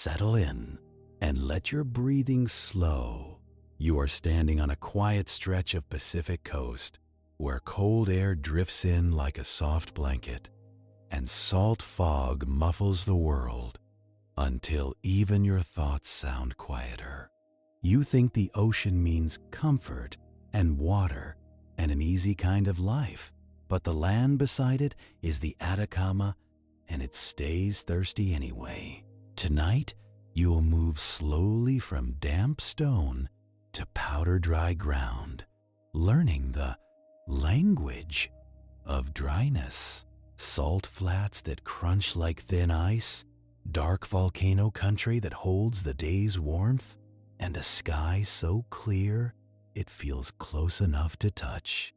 settle in and let your breathing slow. You are standing on a quiet stretch of Pacific coast where cold air drifts in like a soft blanket and salt fog muffles the world until even your thoughts sound quieter. You think the ocean means comfort and water and an easy kind of life, but the land beside it is the Atacama, and it stays thirsty anyway. Tonight, you will move slowly from damp stone to powder dry ground, learning the language of dryness. Salt flats that crunch like thin ice, dark volcano country that holds the day's warmth, and a sky so clear it feels close enough to touch.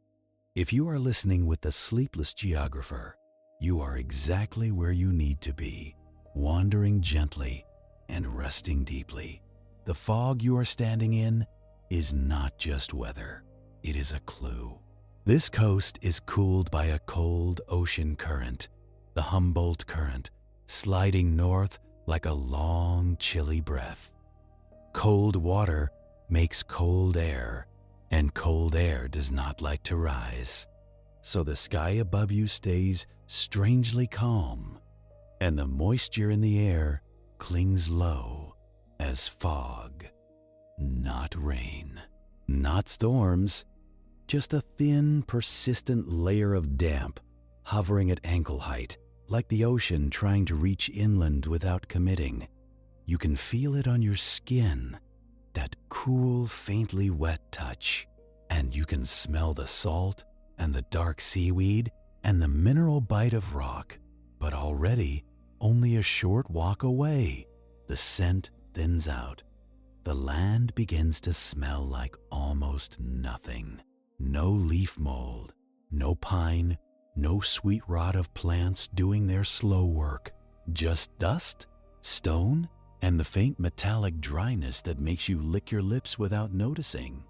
If you are listening with the Sleepless Geographer, you are exactly where you need to be, wandering gently and resting deeply. The fog you are standing in is not just weather, it is a clue. This coast is cooled by a cold ocean current, the Humboldt Current, sliding north like a long, chilly breath. Cold water makes cold air, and cold air does not like to rise. So the sky above you stays strangely calm, and the moisture in the air clings low as fog. Not rain, not storms, just a thin, persistent layer of damp hovering at ankle height, like the ocean trying to reach inland without committing. You can feel it on your skin, that cool, faintly wet touch, and you can smell the salt and the dark seaweed and the mineral bite of rock. But already, only a short walk away, the scent thins out. The land begins to smell like almost nothing. No leaf mold, no pine, no sweet rot of plants doing their slow work. Just dust, stone, and the faint metallic dryness that makes you lick your lips without noticing.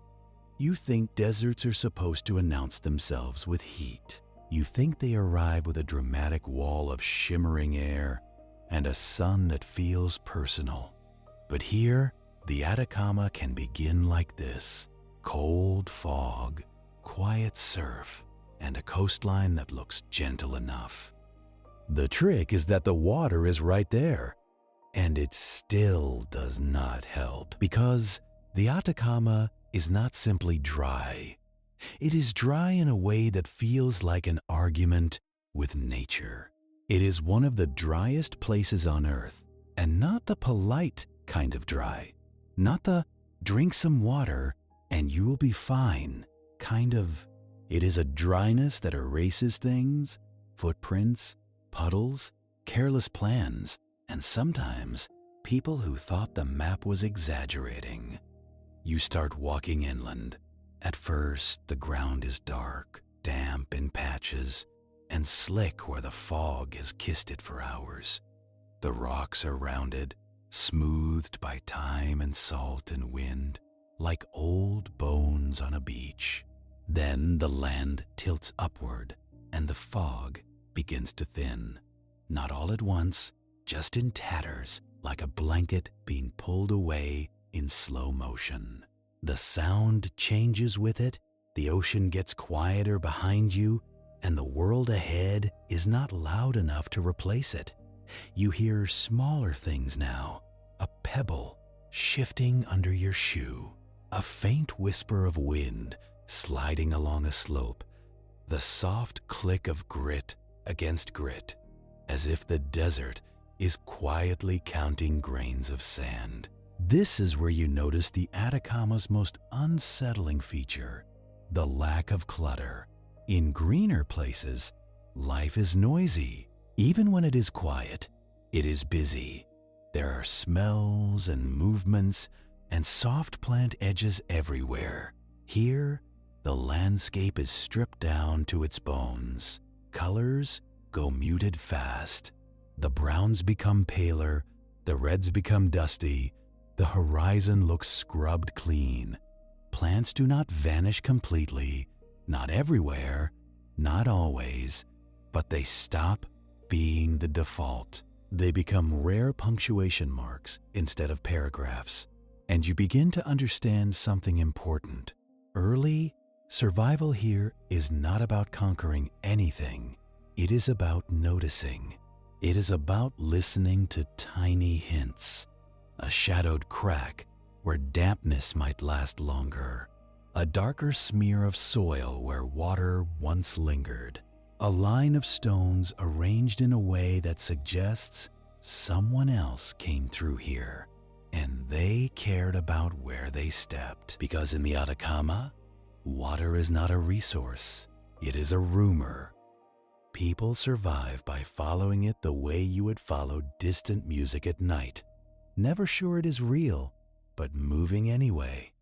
You think deserts are supposed to announce themselves with heat. You think they arrive with a dramatic wall of shimmering air and a sun that feels personal. But here, the Atacama can begin like this: cold fog, quiet surf, and a coastline that looks gentle enough. The trick is that the water is right there, and it still does not help, because the Atacama is not simply dry. It is dry in a way that feels like an argument with nature. It is one of the driest places on Earth, and not the polite kind of dry, not the drink some water and you'll be fine kind of. It is a dryness that erases things, footprints, puddles, careless plans, and sometimes people who thought the map was exaggerating. You start walking inland. At first, the ground is dark, damp in patches, and slick where the fog has kissed it for hours. The rocks are rounded, smoothed by time and salt and wind, like old bones on a beach. Then the land tilts upward, and the fog begins to thin. Not all at once, just in tatters, like a blanket being pulled away in slow motion. The sound changes with it, the ocean gets quieter behind you, and the world ahead is not loud enough to replace it. You hear smaller things now, a pebble shifting under your shoe, a faint whisper of wind sliding along a slope, the soft click of grit against grit, as if the desert is quietly counting grains of sand. This is where you notice the Atacama's most unsettling feature, the lack of clutter. In greener places, life is noisy. Even when it is quiet, it is busy. There are smells and movements and soft plant edges everywhere. Here, the landscape is stripped down to its bones. Colors go muted fast. The browns become paler, the reds become dusty, the horizon looks scrubbed clean. Plants do not vanish completely, not everywhere, not always, but they stop being the default. They become rare punctuation marks instead of paragraphs, and you begin to understand something important. Early, survival here is not about conquering anything. It is about noticing. It is about listening to tiny hints. A shadowed crack where dampness might last longer. A darker smear of soil where water once lingered. A line of stones arranged in a way that suggests someone else came through here, and they cared about where they stepped. Because in the Atacama, water is not a resource, it is a rumor. People survive by following it the way you would follow distant music at night. Never sure it is real, but moving anyway.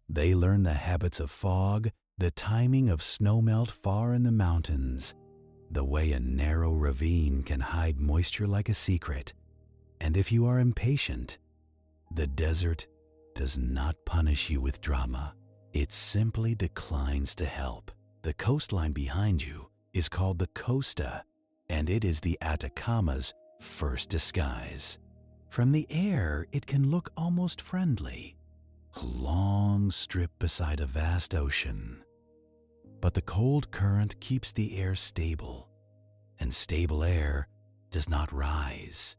They learn the habits of fog, the timing of snowmelt far in the mountains, the way a narrow ravine can hide moisture like a secret. And if you are impatient, the desert does not punish you with drama. It simply declines to help. The coastline behind you is called the Costa, and it is the Atacama's first disguise. From the air, it can look almost friendly. A long strip beside a vast ocean. But the cold current keeps the air stable, and stable air does not rise.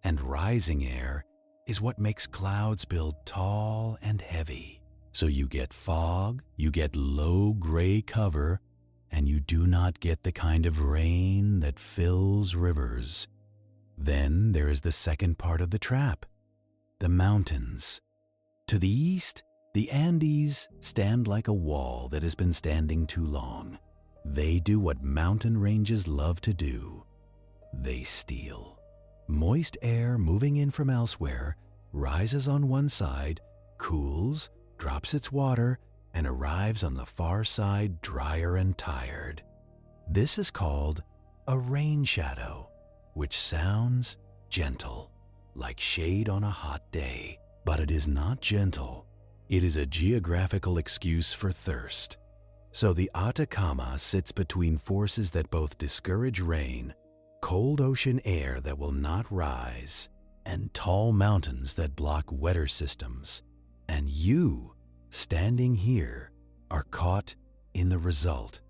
And rising air is what makes clouds build tall and heavy. So you get fog, you get low gray cover, and you do not get the kind of rain that fills rivers. Then there is the second part of the trap, the mountains. To the east, the Andes stand like a wall that has been standing too long. They do what mountain ranges love to do. They steal. Moist air moving in from elsewhere rises on one side, cools, drops its water, and arrives on the far side drier and tired. This is called a rain shadow, which sounds gentle, like shade on a hot day. But it is not gentle. It is a geographical excuse for thirst. So the Atacama sits between forces that both discourage rain, cold ocean air that will not rise, and tall mountains that block wetter systems. And you, standing here, are caught in the result,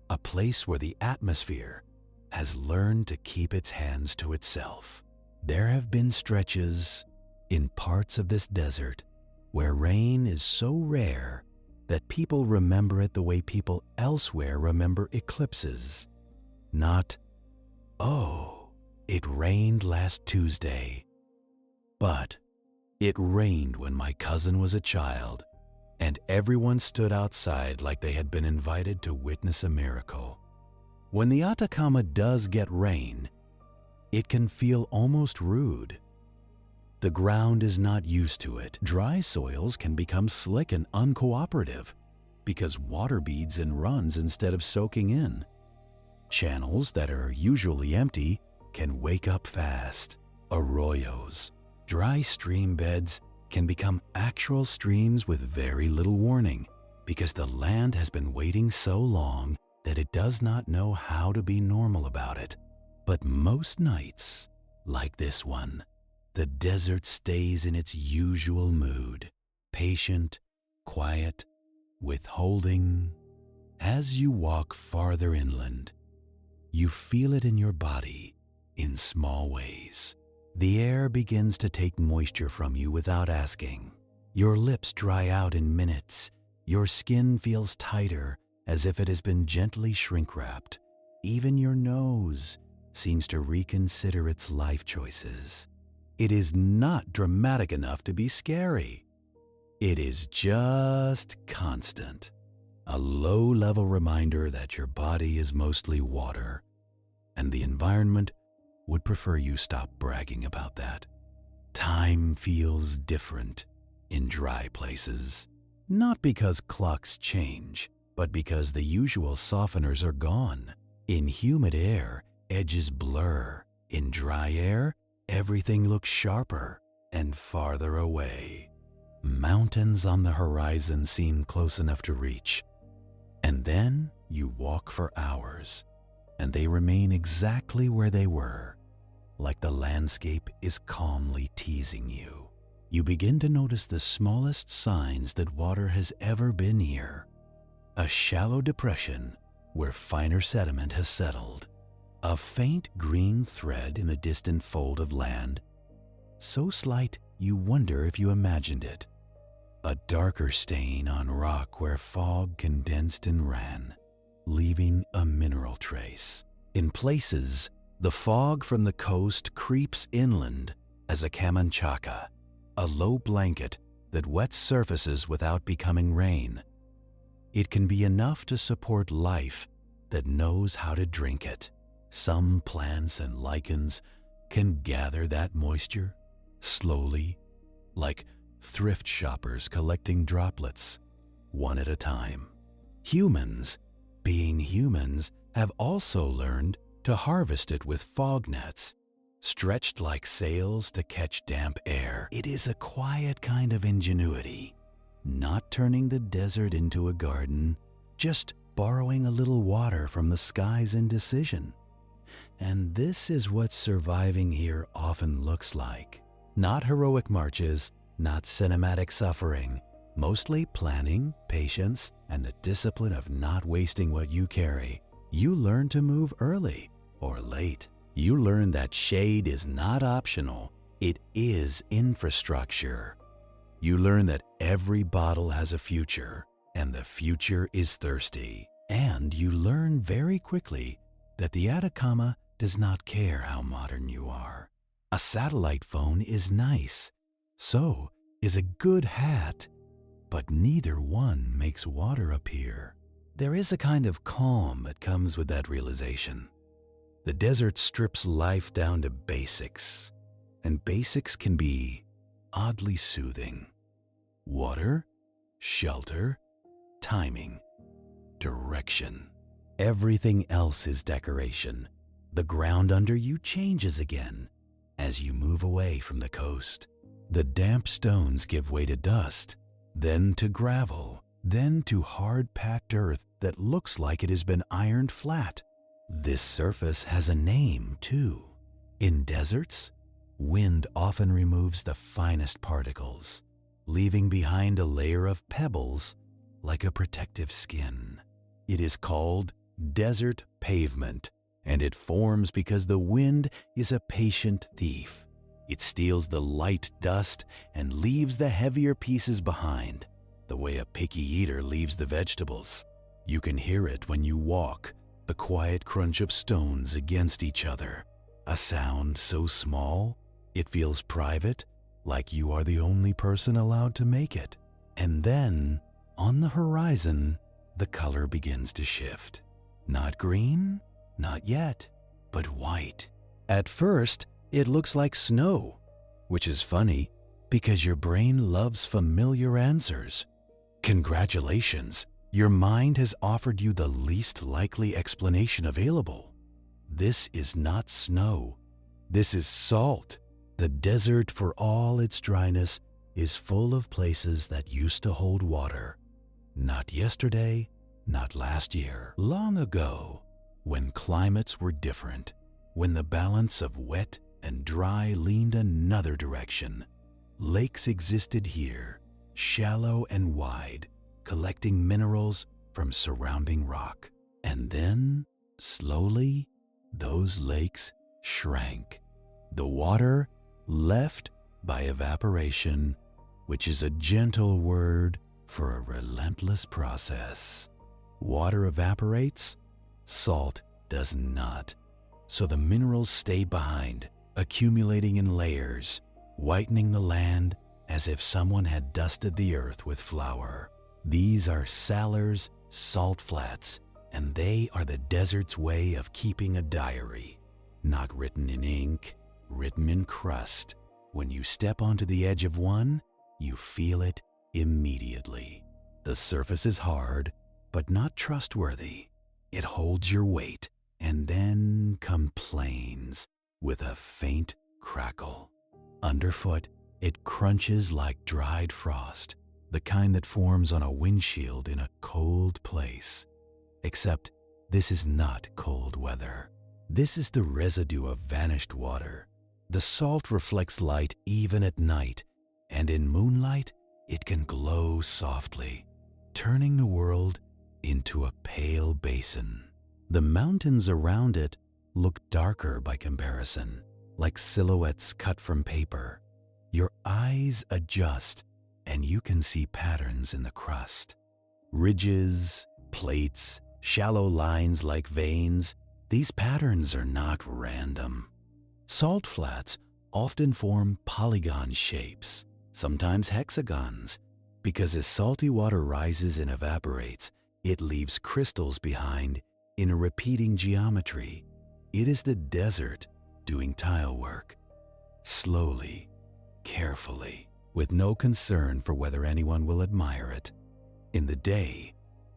a place where the atmosphere has learned to keep its hands to itself. There have been stretches in parts of this desert where rain is so rare that people remember it the way people elsewhere remember eclipses. Not, oh, it rained last Tuesday, but it rained when my cousin was a child, and everyone stood outside like they had been invited to witness a miracle. When the Atacama does get rain, it can feel almost rude. The ground is not used to it. Dry soils can become slick and uncooperative because water beads and runs instead of soaking in. Channels that are usually empty can wake up fast. Arroyos, dry stream beds, can become actual streams with very little warning because the land has been waiting so long that it does not know how to be normal about it. But most nights, like this one, the desert stays in its usual mood, patient, quiet, withholding. As you walk farther inland, you feel it in your body in small ways. The air begins to take moisture from you without asking. Your lips dry out in minutes. Your skin feels tighter, as if it has been gently shrink-wrapped. Even your nose seems to reconsider its life choices. It is not dramatic enough to be scary. It is just constant. A low-level reminder that your body is mostly water, and the environment would prefer you stop bragging about that. Time feels different in dry places, not because clocks change, but because the usual softeners are gone. In humid air, edges blur. In dry air, everything looks sharper and farther away. Mountains on the horizon seem close enough to reach. And then you walk for hours, and they remain exactly where they were. like the landscape is calmly teasing you. You begin to notice the smallest signs that water has ever been here. A shallow depression where finer sediment has settled. A faint green thread in a distant fold of land, so slight you wonder if you imagined it. A darker stain on rock where fog condensed and ran, leaving a mineral trace. In places, the fog from the coast creeps inland as a camanchaca, a low blanket that wets surfaces without becoming rain. It can be enough to support life that knows how to drink it. Some plants and lichens can gather that moisture slowly, like thrift shoppers collecting droplets, one at a time. Humans, being humans, have also learned to harvest it with fog nets, stretched like sails to catch damp air. It is a quiet kind of ingenuity, not turning the desert into a garden, just borrowing a little water from the sky's indecision. And this is what surviving here often looks like. Not heroic marches, not cinematic suffering, mostly planning, patience, and the discipline of not wasting what you carry. You learn to move early or late. You learn that shade is not optional, it is infrastructure. You learn that every bottle has a future, and the future is thirsty. And you learn very quickly that the Atacama does not care how modern you are. A satellite phone is nice, so is a good hat, but neither one makes water appear. There is a kind of calm that comes with that realization. The desert strips life down to basics, and basics can be oddly soothing. Water, shelter, timing, direction. Everything else is decoration. The ground under you changes again as you move away from the coast. The damp stones give way to dust, then to gravel, then to hard-packed earth that looks like it has been ironed flat. This surface has a name, too. In deserts, wind often removes the finest particles, leaving behind a layer of pebbles like a protective skin. It is called desert pavement, and it forms because the wind is a patient thief. It steals the light dust and leaves the heavier pieces behind, the way a picky eater leaves the vegetables. You can hear it when you walk, the quiet crunch of stones against each other, a sound so small it feels private, like you are the only person allowed to make it. And then, on the horizon, the color begins to shift. Not green, not yet, but white. At first, it looks like snow, which is funny because your brain loves familiar answers. Congratulations, your mind has offered you the least likely explanation available. This is not snow. This is salt. The desert, for all its dryness, is full of places that used to hold water. Not yesterday, not last year. Long ago, when climates were different, when the balance of wet and dry leaned another direction, lakes existed here, shallow and wide, collecting minerals from surrounding rock. And then, slowly, those lakes shrank. The water left by evaporation, which is a gentle word for a relentless process. Water evaporates, salt does not. So the minerals stay behind, accumulating in layers, whitening the land as if someone had dusted the earth with flour. These are Saller's salt flats, and they are the desert's way of keeping a diary. Not written in ink, written in crust. When you step onto the edge of one, you feel it immediately. The surface is hard, but not trustworthy. It holds your weight and then complains with a faint crackle. Underfoot, it crunches like dried frost, the kind that forms on a windshield in a cold place. Except this is not cold weather. This is the residue of vanished water. The salt reflects light even at night, and in moonlight, it can glow softly, turning the world into a pale basin. The mountains around it look darker by comparison, like silhouettes cut from paper. Your eyes adjust, and you can see patterns in the crust. Ridges, plates, shallow lines like veins. These patterns are not random. Salt flats often form polygon shapes, sometimes hexagons, because as salty water rises and evaporates, it leaves crystals behind in a repeating geometry. It is the desert doing tile work, slowly, carefully, with no concern for whether anyone will admire it. In the day,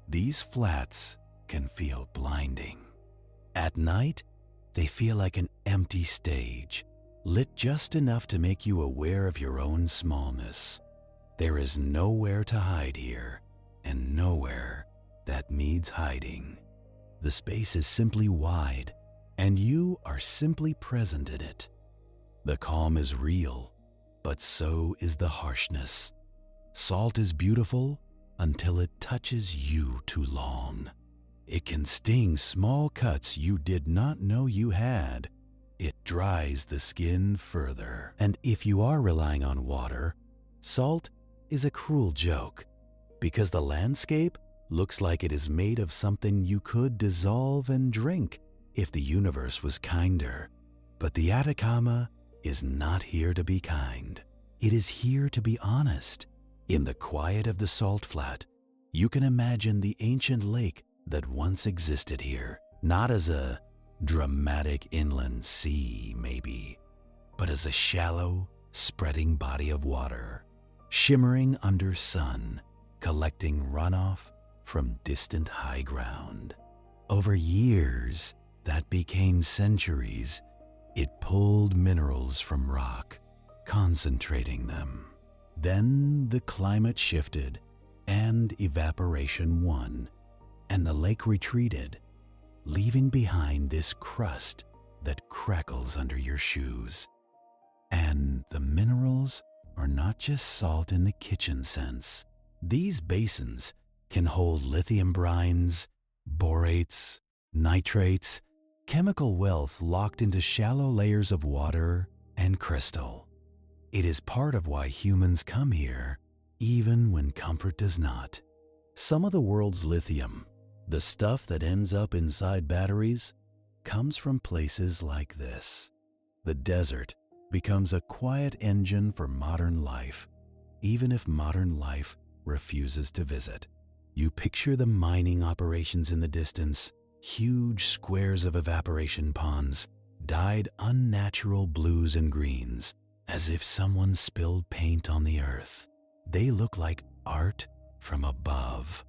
these flats can feel blinding. At night, they feel like an empty stage, lit just enough to make you aware of your own smallness. There is nowhere to hide here, and nowhere that needs hiding. The space is simply wide, and you are simply present in it. The calm is real, but so is the harshness. Salt is beautiful until it touches you too long. It can sting small cuts you did not know you had. It dries the skin further. And if you are relying on water, salt is a cruel joke, because the landscape looks like it is made of something you could dissolve and drink if the universe was kinder. But the Atacama is not here to be kind. It is here to be honest. In the quiet of the salt flat, you can imagine the ancient lake that once existed here, not as a dramatic inland sea, maybe, but as a shallow, spreading body of water, shimmering under sun, collecting runoff from distant high ground. Over years, that became centuries, it pulled minerals from rock, concentrating them. Then the climate shifted, and evaporation won, and the lake retreated, leaving behind this crust that crackles under your shoes. And the minerals are not just salt in the kitchen sense. These basins can hold lithium brines, borates, nitrates, chemical wealth locked into shallow layers of water and crystal. It is part of why humans come here, even when comfort does not. Some of the world's lithium, the stuff that ends up inside batteries, comes from places like this. The desert becomes a quiet engine for modern life, even if modern life refuses to visit. You picture the mining operations in the distance, huge squares of evaporation ponds, dyed unnatural blues and greens, as if someone spilled paint on the earth. They look like art from above.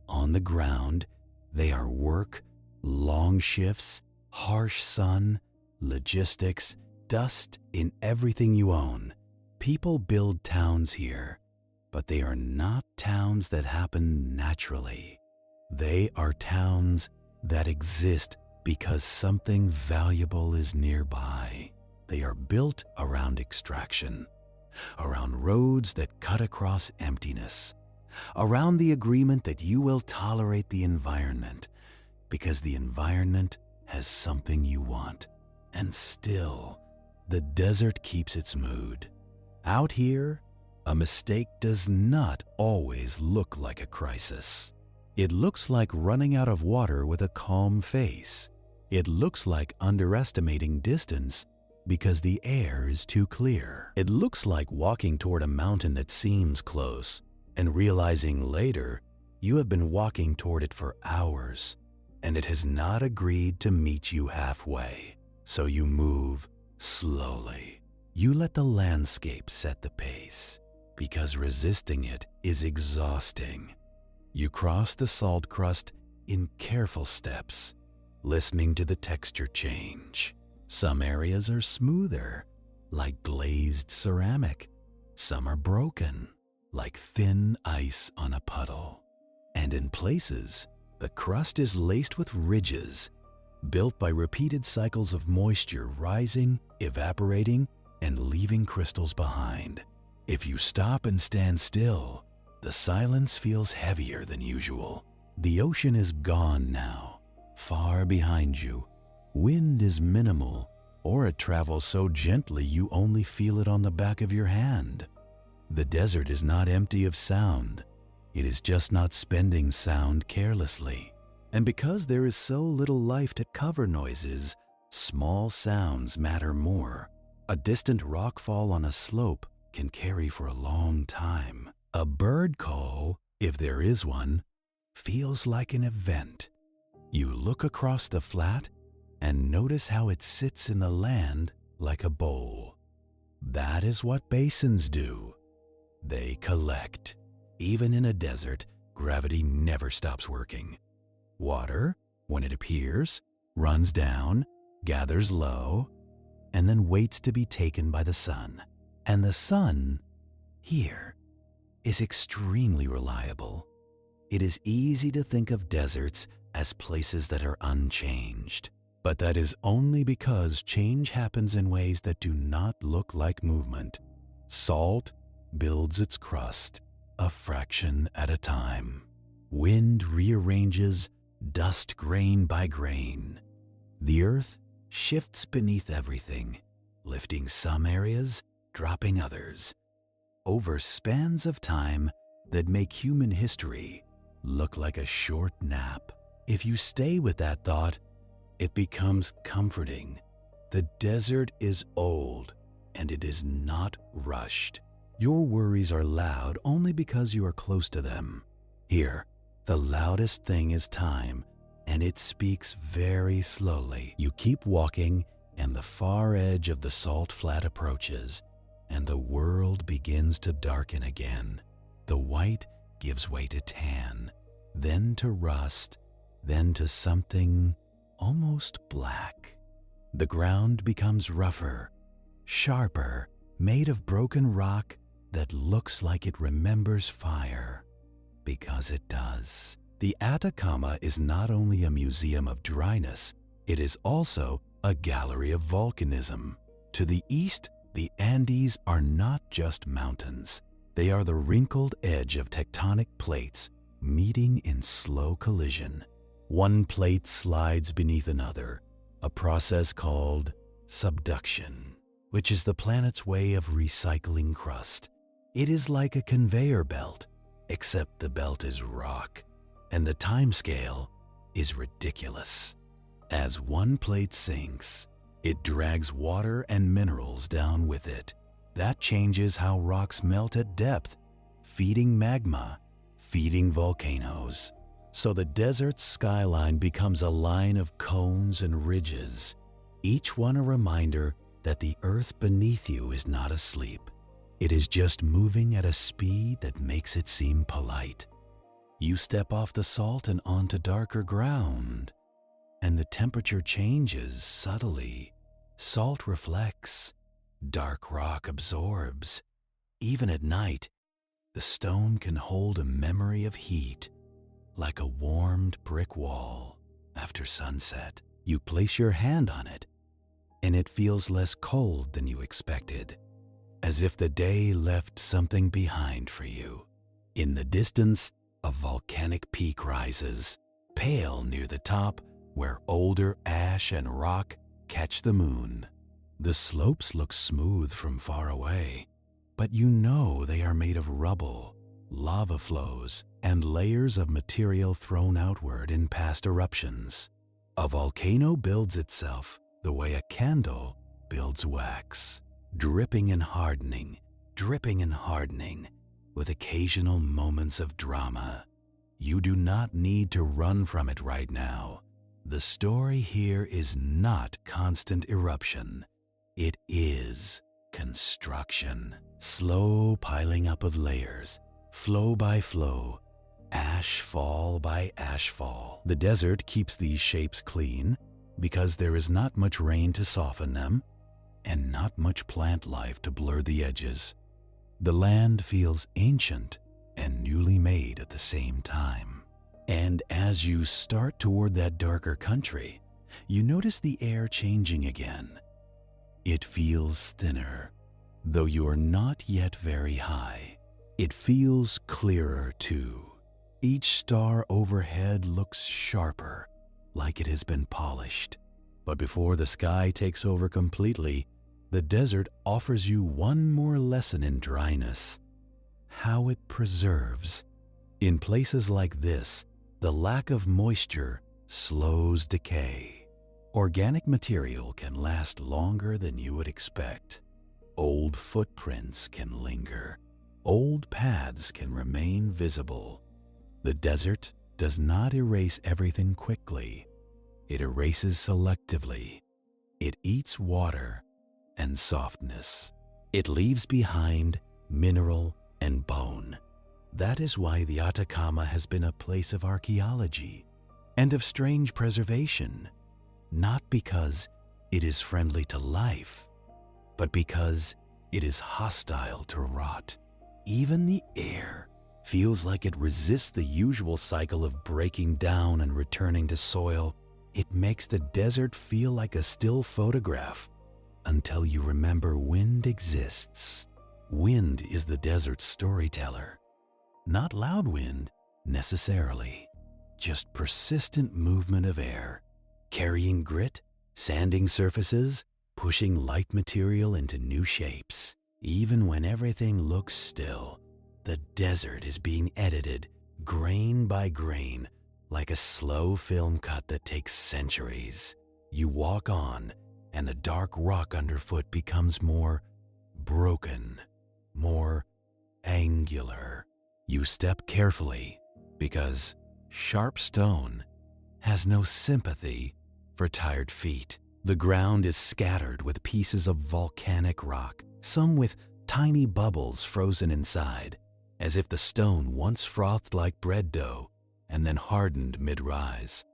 On the ground, they are work, long shifts, harsh sun, logistics, dust in everything you own. People build towns here, but they are not towns that happen naturally. They are towns that exist because something valuable is nearby. They are built around extraction, around roads that cut across emptiness, around the agreement that you will tolerate the environment because the environment has something you want. And still, the desert keeps its mood. Out here, a mistake does not always look like a crisis. It looks like running out of water with a calm face. It looks like underestimating distance because the air is too clear. It looks like walking toward a mountain that seems close and realizing later you have been walking toward it for hours and it has not agreed to meet you halfway. So you move slowly. You let the landscape set the pace because resisting it is exhausting. You cross the salt crust in careful steps, listening to the texture change. Some areas are smoother, like glazed ceramic. Some are broken, like thin ice on a puddle. And in places, the crust is laced with ridges, built by repeated cycles of moisture rising, evaporating, and leaving crystals behind. If you stop and stand still, the silence feels heavier than usual. The ocean is gone now, far behind you. Wind is minimal, or it travels so gently you only feel it on the back of your hand. The desert is not empty of sound. It is just not spending sound carelessly. And because there is so little life to cover noises, small sounds matter more. A distant rockfall on a slope can carry for a long time. A bird call, if there is one, feels like an event. You look across the flat and notice how it sits in the land like a bowl. That is what basins do. They collect. Even in a desert, gravity never stops working. Water, when it appears, runs down, gathers low, and then waits to be taken by the sun. And the sun, here, is extremely reliable. It is easy to think of deserts as places that are unchanged, but that is only because change happens in ways that do not look like movement. Salt builds its crust, a fraction at a time. Wind rearranges dust grain by grain. The earth shifts beneath everything, lifting some areas, dropping others, over spans of time that make human history look like a short nap. If you stay with that thought, it becomes comforting. The desert is old, and it is not rushed. Your worries are loud only because you are close to them. Here, the loudest thing is time, and it speaks very slowly. You keep walking, and the far edge of the salt flat approaches, and the world begins to darken again. The white gives way to tan, then to rust, then to something almost black. The ground becomes rougher, sharper, made of broken rock that looks like it remembers fire, because it does. The Atacama is not only a museum of dryness, it is also a gallery of volcanism. To the east, the Andes are not just mountains. They are the wrinkled edge of tectonic plates meeting in slow collision. One plate slides beneath another, a process called subduction, which is the planet's way of recycling crust. It is like a conveyor belt, except the belt is rock, and the timescale is ridiculous. As one plate sinks, it drags water and minerals down with it. That changes how rocks melt at depth, feeding magma, feeding volcanoes. So the desert's skyline becomes a line of cones and ridges, each one a reminder that the earth beneath you is not asleep. It is just moving at a speed that makes it seem polite. You step off the salt and onto darker ground, and the temperature changes subtly. Salt reflects, dark rock absorbs. Even at night, the stone can hold a memory of heat, like a warmed brick wall. After sunset, you place your hand on it, and it feels less cold than you expected, as if the day left something behind for you. In the distance, a volcanic peak rises, pale near the top where older ash and rock catch the moon. The slopes look smooth from far away, but you know they are made of rubble, lava flows, and layers of material thrown outward in past eruptions. A volcano builds itself the way a candle builds wax, dripping and hardening, with occasional moments of drama. You do not need to run from it right now. The story here is not constant eruption. It is construction. Slow piling up of layers, flow by flow, ash fall by ash fall. The desert keeps these shapes clean because there is not much rain to soften them and not much plant life to blur the edges. The land feels ancient and newly made at the same time. And as you start toward that darker country, You notice the air changing again. It feels thinner, though you are not yet very high. It feels clearer too. Each star overhead looks sharper, like it has been polished. But before the sky takes over completely, the desert offers you one more lesson in dryness: how it preserves. In places like this, the lack of moisture slows decay. Organic material can last longer than you would expect. Old footprints can linger. Old paths can remain visible. The desert does not erase everything quickly. It erases selectively. It eats water and softness. It leaves behind mineral and bone. That is why the Atacama has been a place of archaeology and of strange preservation, not because it is friendly to life, but because it is hostile to rot. Even the air feels like it resists the usual cycle of breaking down and returning to soil. It makes the desert feel like a still photograph until you remember wind exists. Wind is the desert's storyteller. Not loud wind, necessarily, just persistent movement of air, carrying grit, sanding surfaces, pushing light material into new shapes. Even when everything looks still, the desert is being edited grain by grain, like a slow film cut that takes centuries. You walk on, and the dark rock underfoot becomes more broken, more angular. You step carefully because sharp stone has no sympathy for tired feet. The ground is scattered with pieces of volcanic rock, some with tiny bubbles frozen inside, as if the stone once frothed like bread dough and then hardened mid-rise.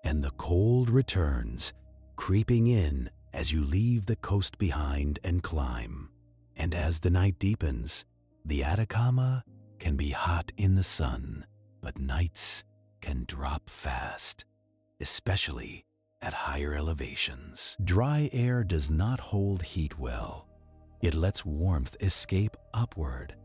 And the cold returns, creeping in as you leave the coast behind and climb. And as the night deepens, the Atacama can be hot in the sun, but nights can drop fast, especially at higher elevations. Dry air does not hold heat well. It lets warmth escape upward,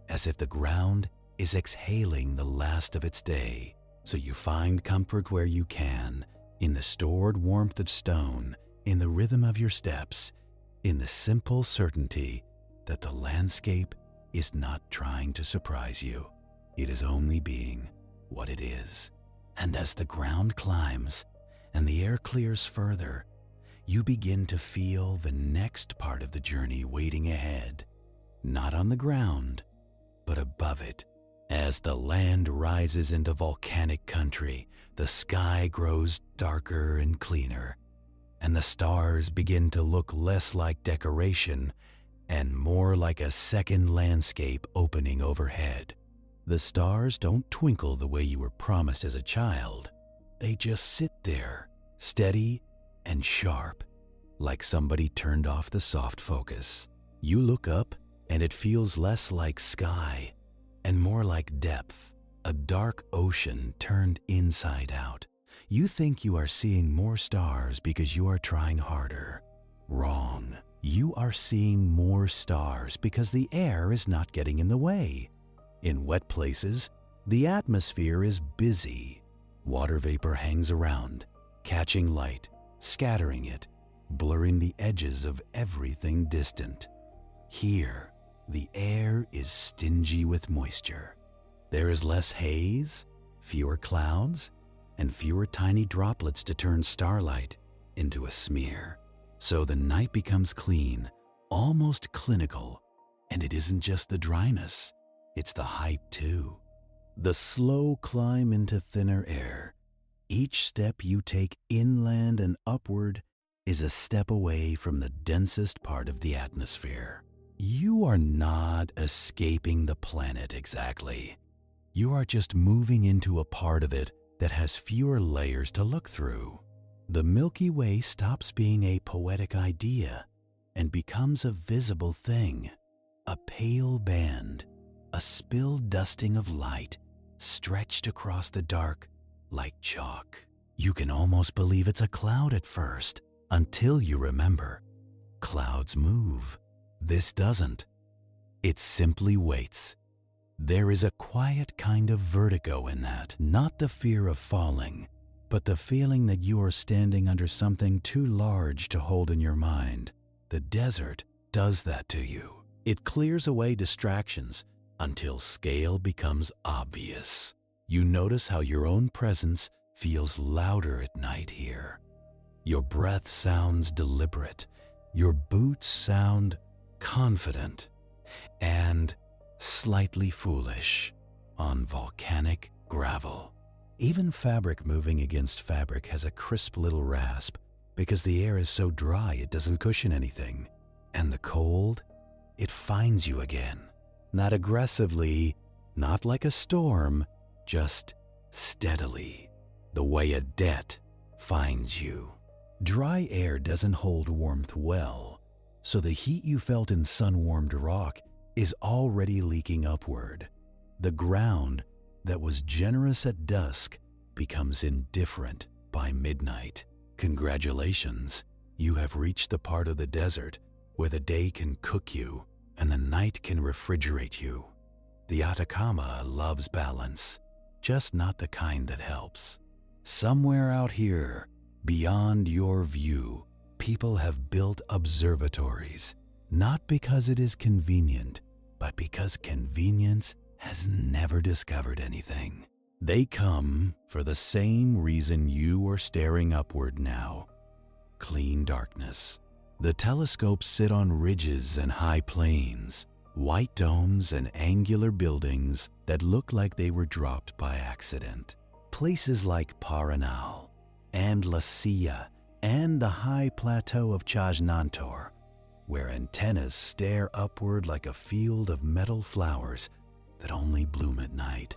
as if the ground is exhaling the last of its day. So you find comfort where you can, in the stored warmth of stone, in the rhythm of your steps, in the simple certainty that the landscape is not trying to surprise you. It is only being what it is. And as the ground climbs and the air clears further, you begin to feel the next part of the journey waiting ahead, not on the ground, but above it. As the land rises into volcanic country, the sky grows darker and cleaner, and the stars begin to look less like decoration and more like a second landscape opening overhead. The stars don't twinkle the way you were promised as a child. They just sit there, steady and sharp, like somebody turned off the soft focus. You look up and it feels less like sky and more like depth, a dark ocean turned inside out. You think you are seeing more stars because you are trying harder. Wrong. You are seeing more stars because the air is not getting in the way. In wet places, the atmosphere is busy. Water vapor hangs around, catching light, scattering it, blurring the edges of everything distant. Here, the air is stingy with moisture. There is less haze, fewer clouds, and fewer tiny droplets to turn starlight into a smear. So the night becomes clean, almost clinical, and it isn't just the dryness, it's the height too. The slow climb into thinner air. Each step you take inland and upward is a step away from the densest part of the atmosphere. You are not escaping the planet exactly. You are just moving into a part of it that has fewer layers to look through. The Milky Way stops being a poetic idea and becomes a visible thing, a pale band, a spilled dusting of light stretched across the dark like chalk. You can almost believe it's a cloud at first, until you remember. Clouds move. This doesn't. It simply waits. There is a quiet kind of vertigo in that, not the fear of falling, but the feeling that you are standing under something too large to hold in your mind. The desert does that to you. It clears away distractions until scale becomes obvious. You notice how your own presence feels louder at night here. Your breath sounds deliberate. Your boots sound confident and slightly foolish on volcanic gravel. Even fabric moving against fabric has a crisp little rasp because the air is so dry it doesn't cushion anything. And the cold, it finds you again. Not aggressively, not like a storm, just steadily, the way a debt finds you. Dry air doesn't hold warmth well, so the heat you felt in sun-warmed rock is already leaking upward. The ground that was generous at dusk becomes indifferent by midnight. Congratulations, you have reached the part of the desert where the day can cook you and the night can refrigerate you. The Atacama loves balance, just not the kind that helps. Somewhere out here, beyond your view, people have built observatories, not because it is convenient, but because convenience has never discovered anything. They come for the same reason you are staring upward now: clean darkness. The telescopes sit on ridges and high plains, white domes and angular buildings that look like they were dropped by accident. Places like Paranal and La Silla and the high plateau of Chajnantor, where antennas stare upward like a field of metal flowers that only bloom at night.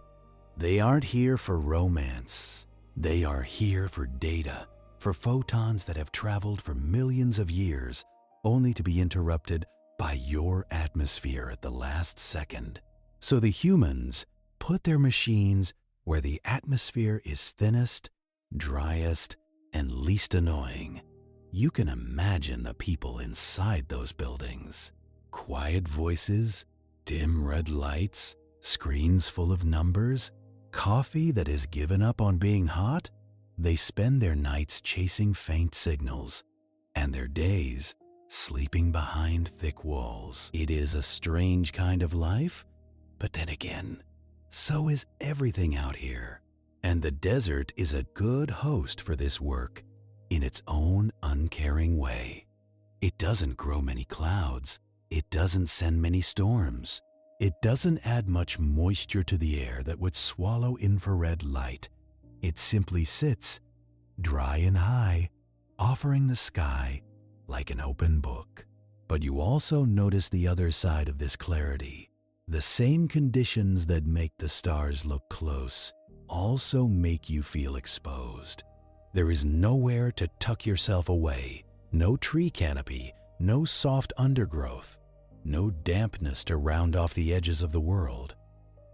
They aren't here for romance. They are here for data, for photons that have traveled for millions of years, only to be interrupted by your atmosphere at the last second. So the humans put their machines where the atmosphere is thinnest, driest, and least annoying. You can imagine the people inside those buildings. Quiet voices, dim red lights, screens full of numbers, coffee that has given up on being hot. They spend their nights chasing faint signals, and their days sleeping behind thick walls. It is a strange kind of life, but then again, so is everything out here. And the desert is a good host for this work in its own uncaring way. It doesn't grow many clouds. It doesn't send many storms. It doesn't add much moisture to the air that would swallow infrared light. It simply sits, dry and high, offering the sky like an open book. But you also notice the other side of this clarity. The same conditions that make the stars look close also make you feel exposed. There is nowhere to tuck yourself away, no tree canopy, no soft undergrowth, no dampness to round off the edges of the world.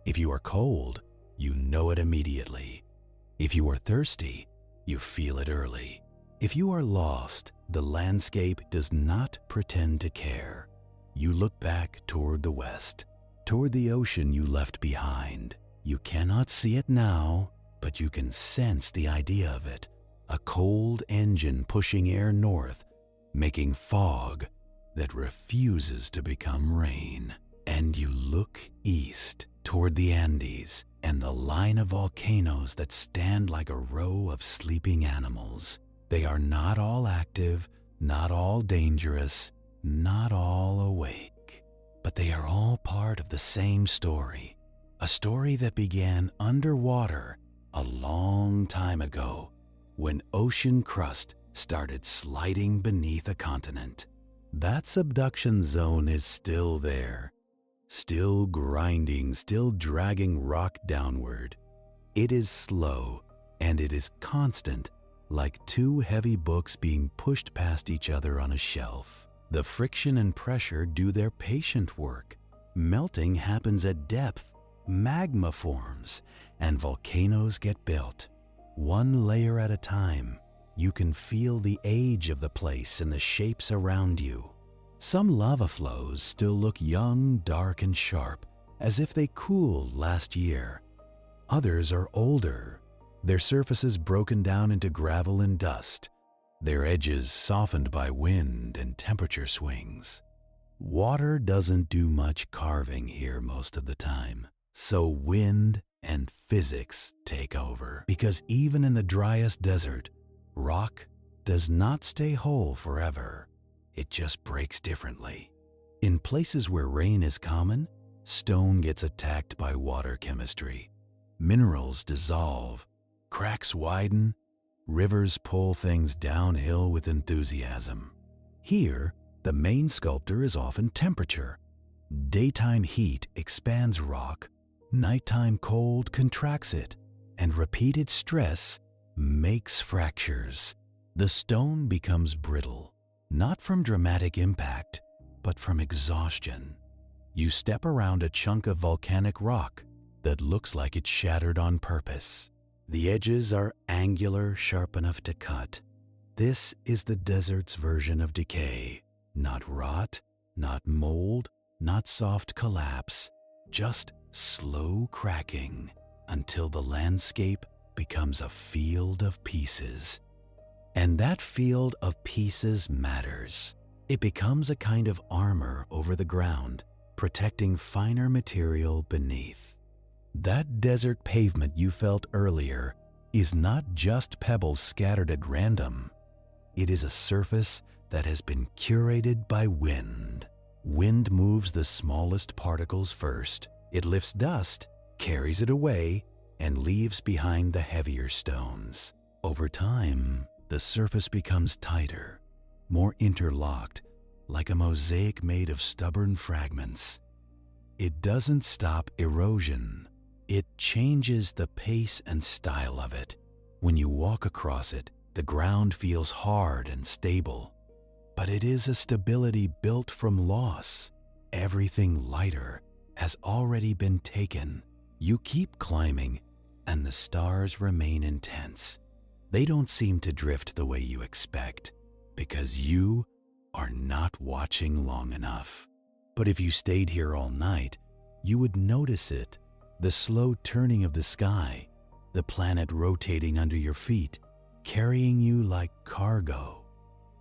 If you are cold, you know it immediately. If you are thirsty, you feel it early. If you are lost, the landscape does not pretend to care. You look back toward the west, toward the ocean you left behind. You cannot see it now, but you can sense the idea of it. A cold engine pushing air north, making fog that refuses to become rain. And you look east toward the Andes and the line of volcanoes that stand like a row of sleeping animals. They are not all active, not all dangerous, not all awake, but they are all part of the same story. A story that began underwater a long time ago, when ocean crust started sliding beneath a continent. That subduction zone is still there, still grinding, still dragging rock downward. It is slow, and it is constant, like two heavy books being pushed past each other on a shelf. The friction and pressure do their patient work. Melting happens at depth, magma forms, and volcanoes get built. One layer at a time, you can feel the age of the place and the shapes around you. Some lava flows still look young, dark, and sharp, as if they cooled last year. Others are older, their surfaces broken down into gravel and dust, their edges softened by wind and temperature swings. Water doesn't do much carving here most of the time, so wind and physics take over. Because even in the driest desert, rock does not stay whole forever. It just breaks differently. In places where rain is common, stone gets attacked by water chemistry. Minerals dissolve, cracks widen, rivers pull things downhill with enthusiasm. Here, the main sculptor is often temperature. Daytime heat expands rock, nighttime cold contracts it, and repeated stress makes fractures. The stone becomes brittle, not from dramatic impact, but from exhaustion. You step around a chunk of volcanic rock that looks like it shattered on purpose. The edges are angular, sharp enough to cut. This is the desert's version of decay. Not rot, not mold, not soft collapse, just slow cracking until the landscape becomes a field of pieces. And that field of pieces matters. It becomes a kind of armor over the ground, protecting finer material beneath. That desert pavement you felt earlier is not just pebbles scattered at random. It is a surface that has been curated by wind. Wind moves the smallest particles first. It lifts dust, carries it away, and leaves behind the heavier stones. Over time, the surface becomes tighter, more interlocked, like a mosaic made of stubborn fragments. It doesn't stop erosion. It changes the pace and style of it. When you walk across it, the ground feels hard and stable. But it is a stability built from loss. Everything lighter has already been taken. You keep climbing, and the stars remain intense. They don't seem to drift the way you expect, because you are not watching long enough. But if you stayed here all night, you would notice it. The slow turning of the sky, the planet rotating under your feet, carrying you like cargo.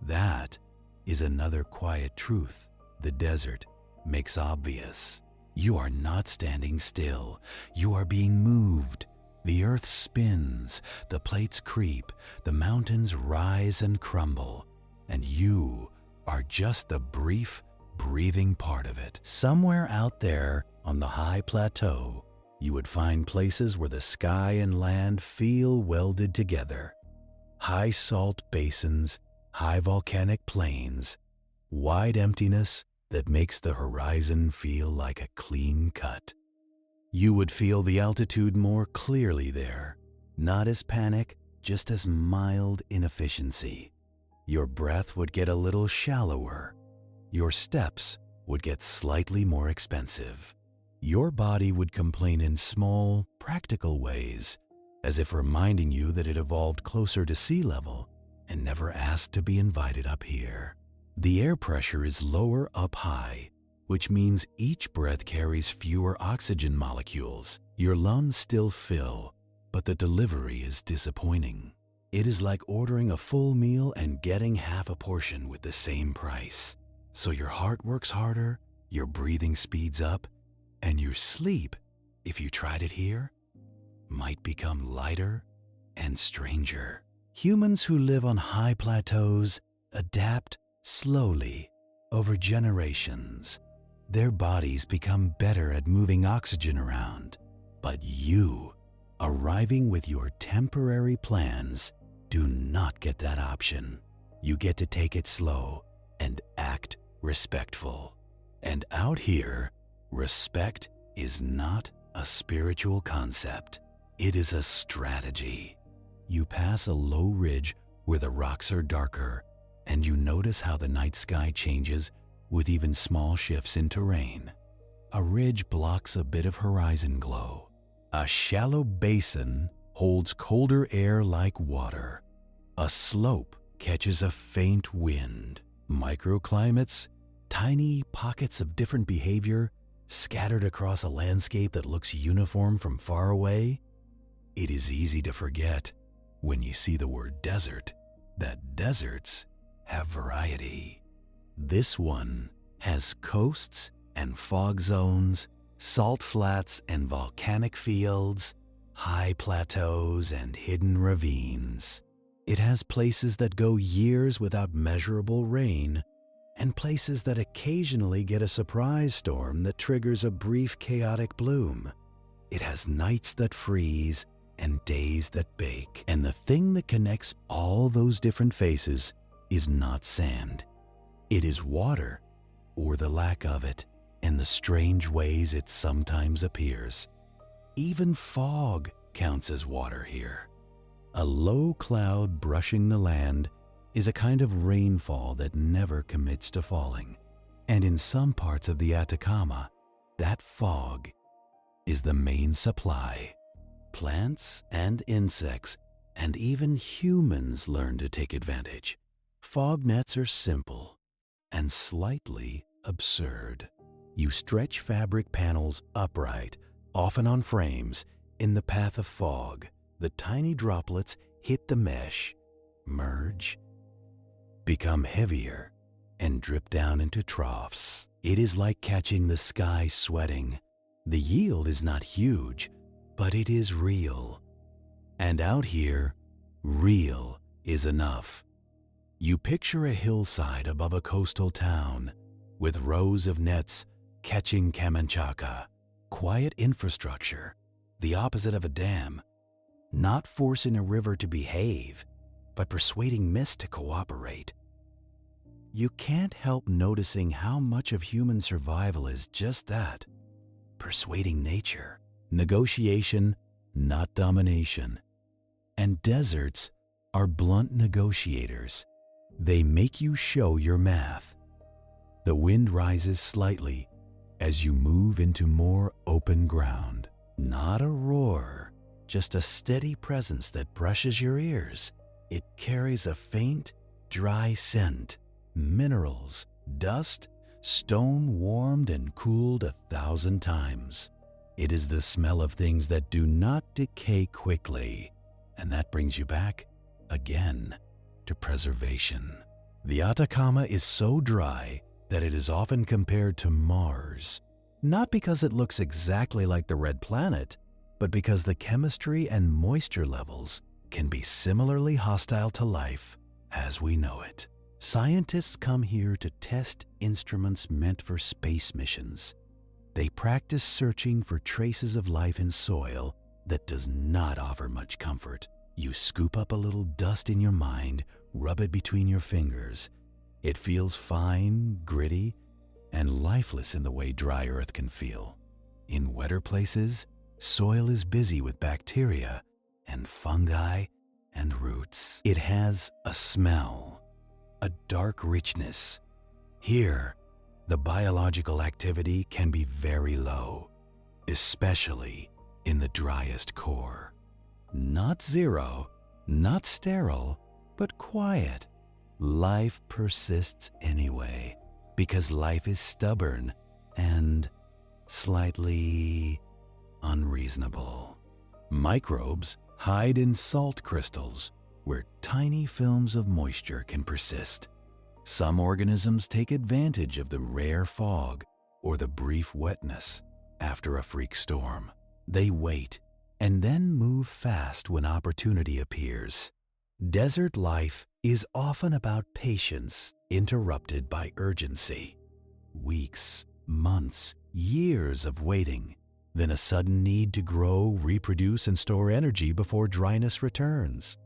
That is another quiet truth the desert makes obvious. You are not standing still. You are being moved. The earth spins, the plates creep, the mountains rise and crumble, and you are just the brief, breathing part of it. Somewhere out there on the high plateau, you would find places where the sky and land feel welded together. High salt basins, high volcanic plains, wide emptiness that makes the horizon feel like a clean cut. You would feel the altitude more clearly there, not as panic, just as mild inefficiency. Your breath would get a little shallower. Your steps would get slightly more expensive. Your body would complain in small, practical ways, as if reminding you that it evolved closer to sea level and never asked to be invited up here. The air pressure is lower up high, which means each breath carries fewer oxygen molecules. Your lungs still fill, but the delivery is disappointing. It is like ordering a full meal and getting half a portion with the same price. So your heart works harder, your breathing speeds up, and your sleep, if you tried it here, might become lighter and stranger. Humans who live on high plateaus adapt slowly over generations. Their bodies become better at moving oxygen around. But you, arriving with your temporary plans, do not get that option. You get to take it slow and act respectful. And out here, respect is not a spiritual concept. It is a strategy. You pass a low ridge where the rocks are darker, and you notice how the night sky changes with even small shifts in terrain. A ridge blocks a bit of horizon glow. A shallow basin holds colder air like water. A slope catches a faint wind. Microclimates, tiny pockets of different behavior scattered across a landscape that looks uniform from far away. It is easy to forget, when you see the word desert, that deserts have variety. This one has coasts and fog zones, salt flats and volcanic fields, high plateaus and hidden ravines. It has places that go years without measurable rain, and places that occasionally get a surprise storm that triggers a brief chaotic bloom. It has nights that freeze and days that bake. And the thing that connects all those different faces is not sand. It is water, or the lack of it, and the strange ways it sometimes appears. Even fog counts as water here. A low cloud brushing the land is a kind of rainfall that never commits to falling. And in some parts of the Atacama, that fog is the main supply. Plants and insects and even humans learn to take advantage. Fog nets are simple and slightly absurd. You stretch fabric panels upright, often on frames, in the path of fog. The tiny droplets hit the mesh, merge, become heavier, and drip down into troughs. It is like catching the sky sweating. The yield is not huge, but it is real. And out here, real is enough. You picture a hillside above a coastal town with rows of nets catching camanchaca, quiet infrastructure, the opposite of a dam, not forcing a river to behave, but persuading mist to cooperate. You can't help noticing how much of human survival is just that, persuading nature. Negotiation, not domination. And deserts are blunt negotiators. They make you show your math. The wind rises slightly as you move into more open ground. Not a roar, just a steady presence that brushes your ears. It carries a faint, dry scent, minerals, dust, stone warmed and cooled 1,000 times. It is the smell of things that do not decay quickly, and that brings you back, again, to preservation. The Atacama is so dry that it is often compared to Mars, not because it looks exactly like the red planet, but because the chemistry and moisture levels can be similarly hostile to life as we know it. Scientists come here to test instruments meant for space missions. They practice searching for traces of life in soil that does not offer much comfort. You scoop up a little dust in your mind, rub it between your fingers. It feels fine, gritty, and lifeless in the way dry earth can feel. In wetter places, soil is busy with bacteria and fungi and roots. It has a smell, a dark richness. Here, the biological activity can be very low, especially in the driest core. Not zero, not sterile, but quiet. Life persists anyway, because life is stubborn and slightly unreasonable. Microbes hide in salt crystals where tiny films of moisture can persist. Some organisms take advantage of the rare fog or the brief wetness after a freak storm. They wait and then move fast when opportunity appears. Desert life is often about patience interrupted by urgency. Weeks, months, years of waiting, then a sudden need to grow, reproduce, and store energy before dryness returns.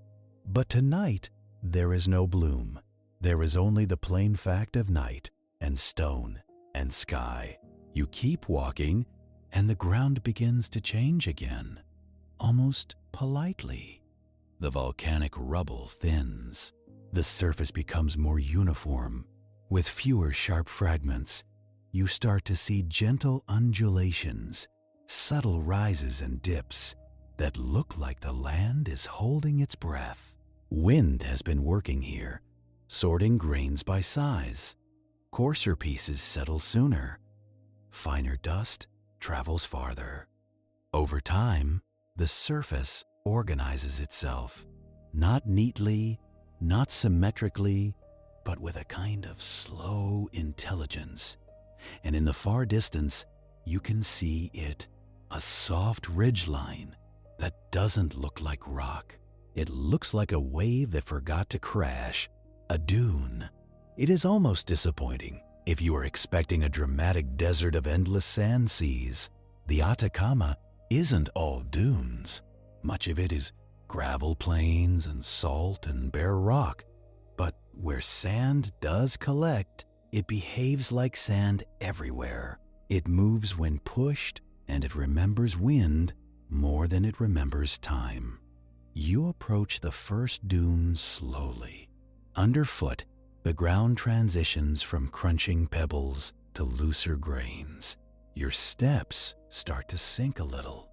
But tonight, there is no bloom. There is only the plain fact of night and stone and sky. You keep walking, and the ground begins to change again, almost politely. The volcanic rubble thins. The surface becomes more uniform. With fewer sharp fragments, you start to see gentle undulations, subtle rises and dips. that look like the land is holding its breath. Wind has been working here, sorting grains by size. Coarser pieces settle sooner. Finer dust travels farther. Over time, the surface organizes itself, not neatly, not symmetrically, but with a kind of slow intelligence. And in the far distance, you can see it, a soft ridgeline that doesn't look like rock. It looks like a wave that forgot to crash, a dune. It is almost disappointing if you are expecting a dramatic desert of endless sand seas. The Atacama isn't all dunes. Much of it is gravel plains and salt and bare rock. But where sand does collect, it behaves like sand everywhere. It moves when pushed, and it remembers wind more than it remembers time. You approach the first dune slowly. Underfoot, the ground transitions from crunching pebbles to looser grains. Your steps start to sink a little.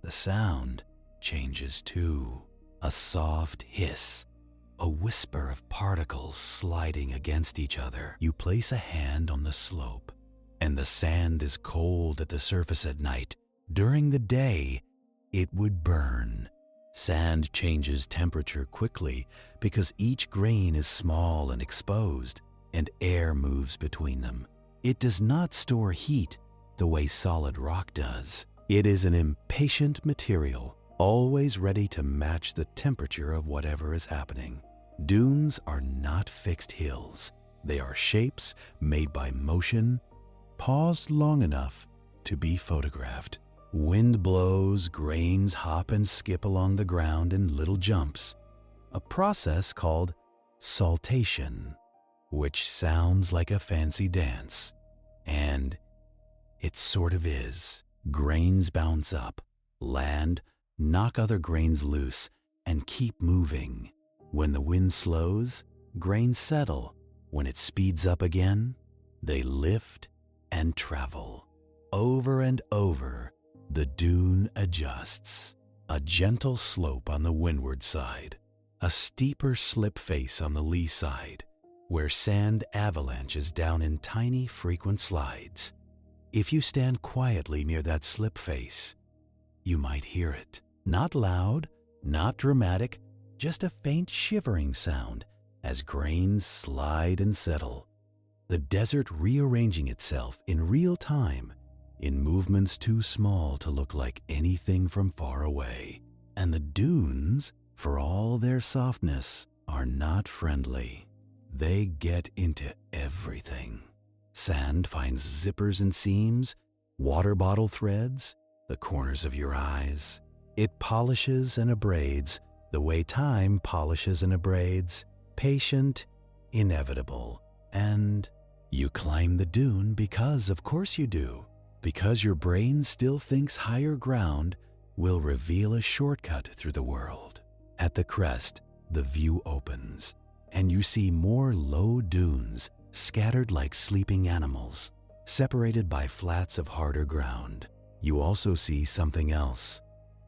The sound changes too. A soft hiss, a whisper of particles sliding against each other. You place a hand on the slope, and the sand is cold at the surface at night. During the day, it would burn. Sand changes temperature quickly because each grain is small and exposed, and air moves between them. It does not store heat the way solid rock does. It is an impatient material, always ready to match the temperature of whatever is happening. Dunes are not fixed hills. They are shapes made by motion, paused long enough to be photographed. Wind blows, grains hop and skip along the ground in little jumps, a process called saltation, which sounds like a fancy dance. And it sort of is. Grains bounce up, land, knock other grains loose, and keep moving. When the wind slows, grains settle. When it speeds up again, they lift and travel. Over and over, the dune adjusts. A gentle slope on the windward side, a steeper slip face on the lee side, where sand avalanches down in tiny, frequent slides. If you stand quietly near that slip face, you might hear it. Not loud, not dramatic, just a faint shivering sound as grains slide and settle. The desert rearranging itself in real time, in movements too small to look like anything from far away. And the dunes, for all their softness, are not friendly. They get into everything. Sand finds zippers and seams, water bottle threads, the corners of your eyes. It polishes and abrades the way time polishes and abrades, patient, inevitable. And you climb the dune because, of course you do, because your brain still thinks higher ground will reveal a shortcut through the world. At the crest, the view opens, and you see more low dunes scattered like sleeping animals, separated by flats of harder ground. You also see something else,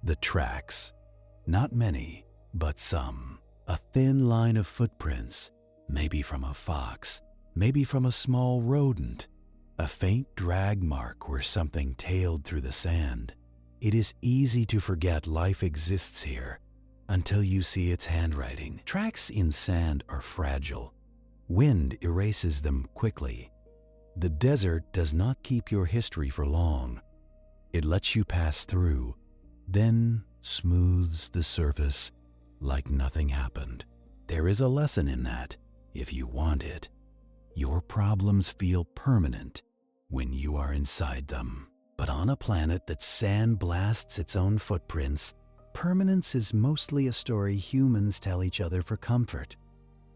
the tracks. Not many, but some. A thin line of footprints, maybe from a fox, maybe from a small rodent, a faint drag mark where something tailed through the sand. It is easy to forget life exists here until you see its handwriting. Tracks in sand are fragile. Wind erases them quickly. The desert does not keep your history for long. It lets you pass through, then smooths the surface like nothing happened. There is a lesson in that, if you want it. Your problems feel permanent when you are inside them. But on a planet that sandblasts its own footprints, permanence is mostly a story humans tell each other for comfort.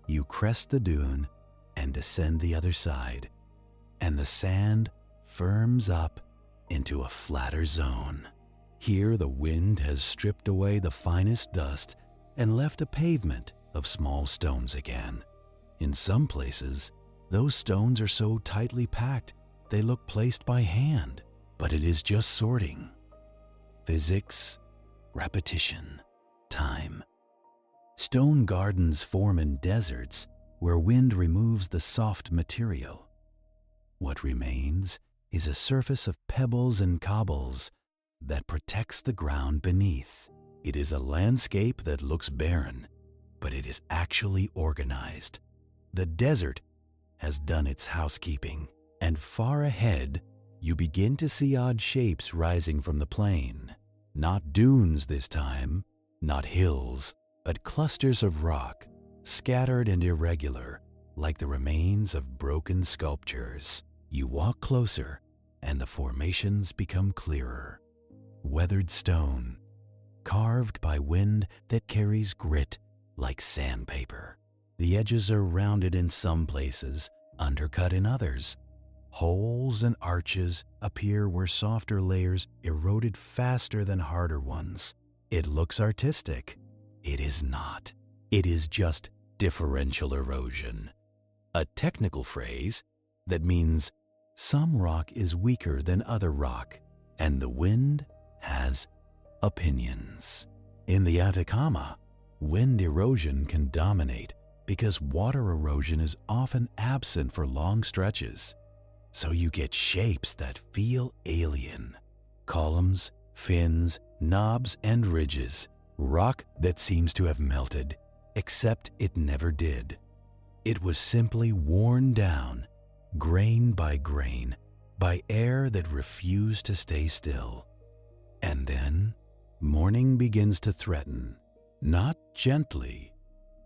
You crest the dune and descend the other side, and the sand firms up into a flatter zone. Here the wind has stripped away the finest dust and left a pavement of small stones again. In some places, those stones are so tightly packed they look placed by hand, but it is just sorting. Physics, repetition, time. Stone gardens form in deserts where wind removes the soft material. What remains is a surface of pebbles and cobbles that protects the ground beneath. It is a landscape that looks barren, but it is actually organized. The desert has done its housekeeping, and far ahead, you begin to see odd shapes rising from the plain. Not dunes this time, not hills, but clusters of rock, scattered and irregular, like the remains of broken sculptures. You walk closer, and the formations become clearer. Weathered stone, carved by wind that carries grit like sandpaper. The edges are rounded in some places, undercut in others. Holes and arches appear where softer layers eroded faster than harder ones. It looks artistic. It is not. It is just differential erosion, a technical phrase that means some rock is weaker than other rock, and the wind has opinions. In the Atacama, wind erosion can dominate because water erosion is often absent for long stretches. So you get shapes that feel alien. Columns, fins, knobs, and ridges. Rock that seems to have melted, except it never did. It was simply worn down, grain by grain, by air that refused to stay still. And then, morning begins to threaten, not gently,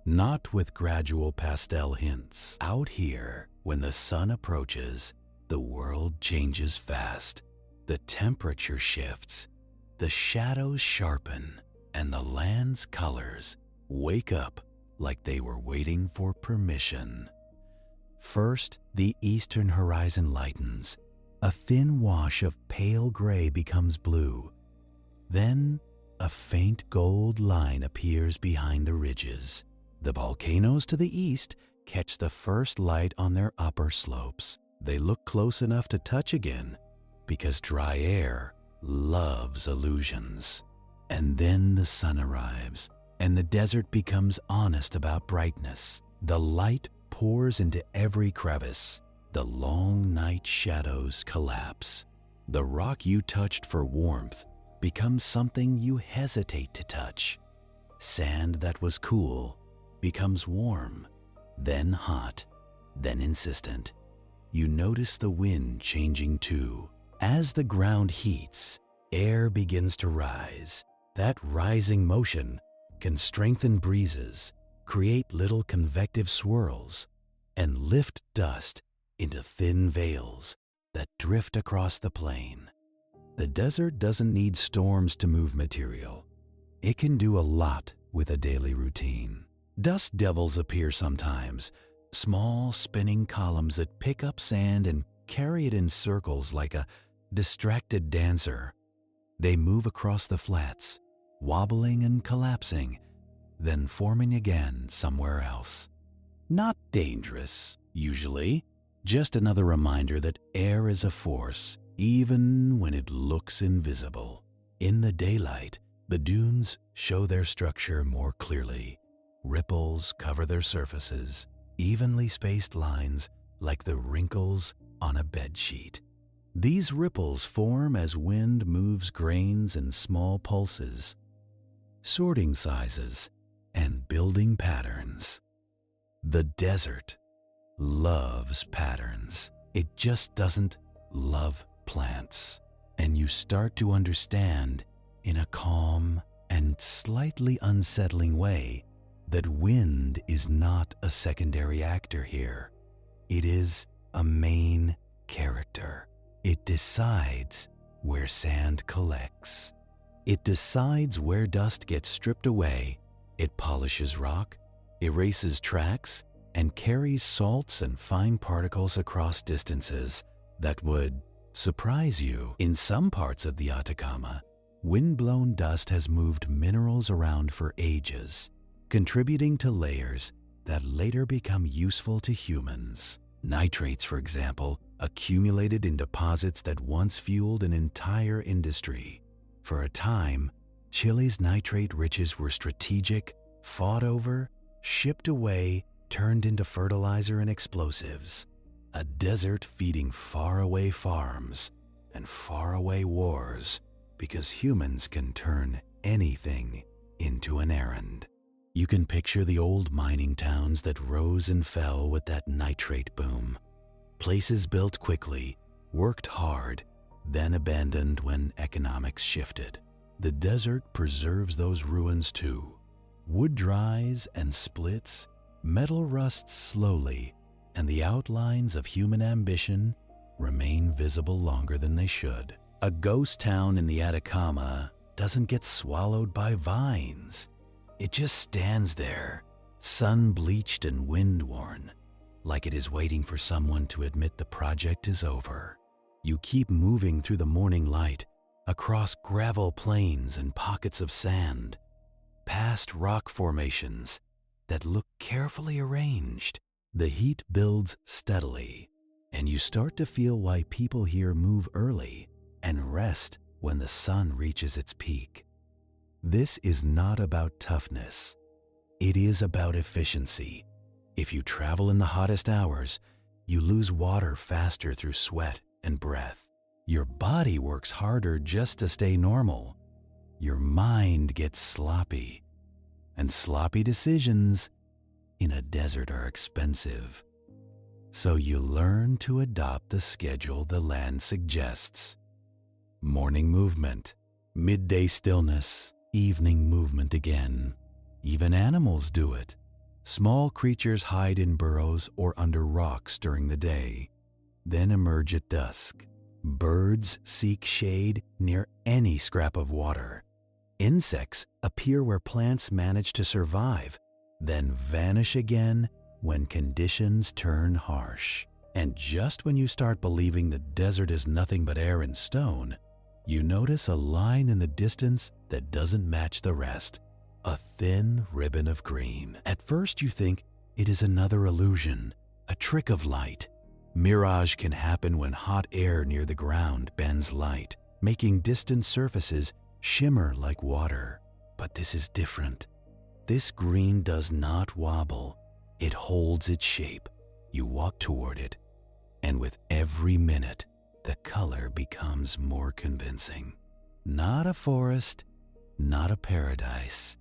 not with gradual pastel hints. Out here, when the sun approaches, the world changes fast. The temperature shifts, the shadows sharpen, and the land's colors wake up like they were waiting for permission. First, the eastern horizon lightens. A thin wash of pale gray becomes blue. Then, a faint gold line appears behind the ridges. The volcanoes to the east catch the first light on their upper slopes. They look close enough to touch again, because dry air loves illusions. And then the sun arrives, and the desert becomes honest about brightness. The light pours into every crevice. The long night shadows collapse. The rock you touched for warmth becomes something you hesitate to touch. Sand that was cool becomes warm, then hot, then insistent. You notice the wind changing too. As the ground heats, air begins to rise. That rising motion can strengthen breezes, create little convective swirls, and lift dust into thin veils that drift across the plain. The desert doesn't need storms to move material. It can do a lot with a daily routine. Dust devils appear sometimes, small spinning columns that pick up sand and carry it in circles like a distracted dancer. They move across the flats, wobbling and collapsing, then forming again somewhere else. Not dangerous, usually, just another reminder that air is a force, even when it looks invisible. In the daylight, the dunes show their structure more clearly. Ripples cover their surfaces, evenly spaced lines like the wrinkles on a bedsheet. These ripples form as wind moves grains in small pulses, sorting sizes and building patterns. The desert loves patterns. It just doesn't love plants. And you start to understand, in a calm and slightly unsettling way, that wind is not a secondary actor here. It is a main character. It decides where sand collects. It decides where dust gets stripped away. It polishes rock, erases tracks, and carries salts and fine particles across distances that would surprise you. In some parts of the Atacama, wind-blown dust has moved minerals around for ages, contributing to layers that later become useful to humans. Nitrates, for example, accumulated in deposits that once fueled an entire industry. For a time, Chile's nitrate riches were strategic, fought over, shipped away, turned into fertilizer and explosives. A desert feeding faraway farms and faraway wars because humans can turn anything into an errand. You can picture the old mining towns that rose and fell with that nitrate boom. Places built quickly, worked hard, then abandoned when economics shifted. The desert preserves those ruins too. Wood dries and splits, metal rusts slowly, and the outlines of human ambition remain visible longer than they should. A ghost town in the Atacama doesn't get swallowed by vines. It just stands there, sun-bleached and wind-worn, like it is waiting for someone to admit the project is over. You keep moving through the morning light, across gravel plains and pockets of sand, past rock formations that look carefully arranged. The heat builds steadily, and you start to feel why people here move early and rest when the sun reaches its peak. This is not about toughness. It is about efficiency. If you travel in the hottest hours, you lose water faster through sweat and breath. Your body works harder just to stay normal. Your mind gets sloppy, and sloppy decisions in a desert are expensive. So you learn to adopt the schedule the land suggests. Morning movement, midday stillness, evening movement again. Even animals do it. Small creatures hide in burrows or under rocks during the day, then emerge at dusk. Birds seek shade near any scrap of water. Insects appear where plants manage to survive, then vanish again when conditions turn harsh. And just when you start believing the desert is nothing but air and stone, you notice a line in the distance that doesn't match the rest. A thin ribbon of green. At first you think it is another illusion, a trick of light. Mirage can happen when hot air near the ground bends light, making distant surfaces shimmer like water. But this is different. This green does not wobble. It holds its shape. You walk toward it, and with every minute, the color becomes more convincing. Not a forest, not a paradise,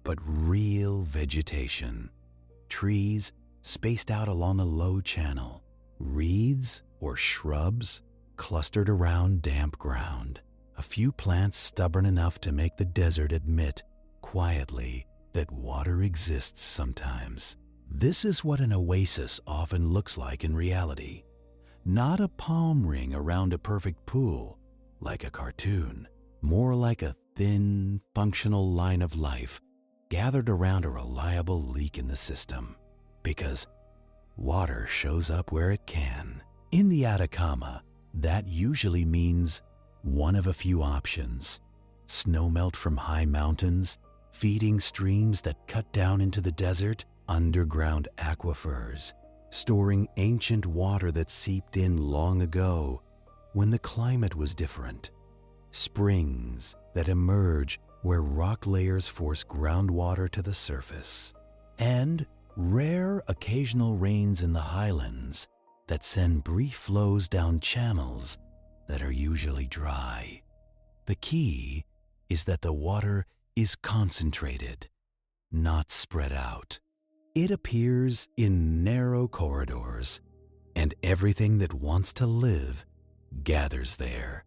but real vegetation. Trees spaced out along a low channel. Reeds or shrubs clustered around damp ground. A few plants stubborn enough to make the desert admit, quietly, that water exists sometimes. This is what an oasis often looks like in reality. Not a palm ring around a perfect pool, like a cartoon. More like a thin, functional line of life gathered around a reliable leak in the system. Because water shows up where it can. In the Atacama, that usually means one of a few options. Snowmelt from high mountains, feeding streams that cut down into the desert, underground aquifers, storing ancient water that seeped in long ago when the climate was different. Springs that emerge where rock layers force groundwater to the surface. And rare occasional rains in the highlands that send brief flows down channels that are usually dry. The key is that the water is concentrated, not spread out. It appears in narrow corridors, and everything that wants to live gathers there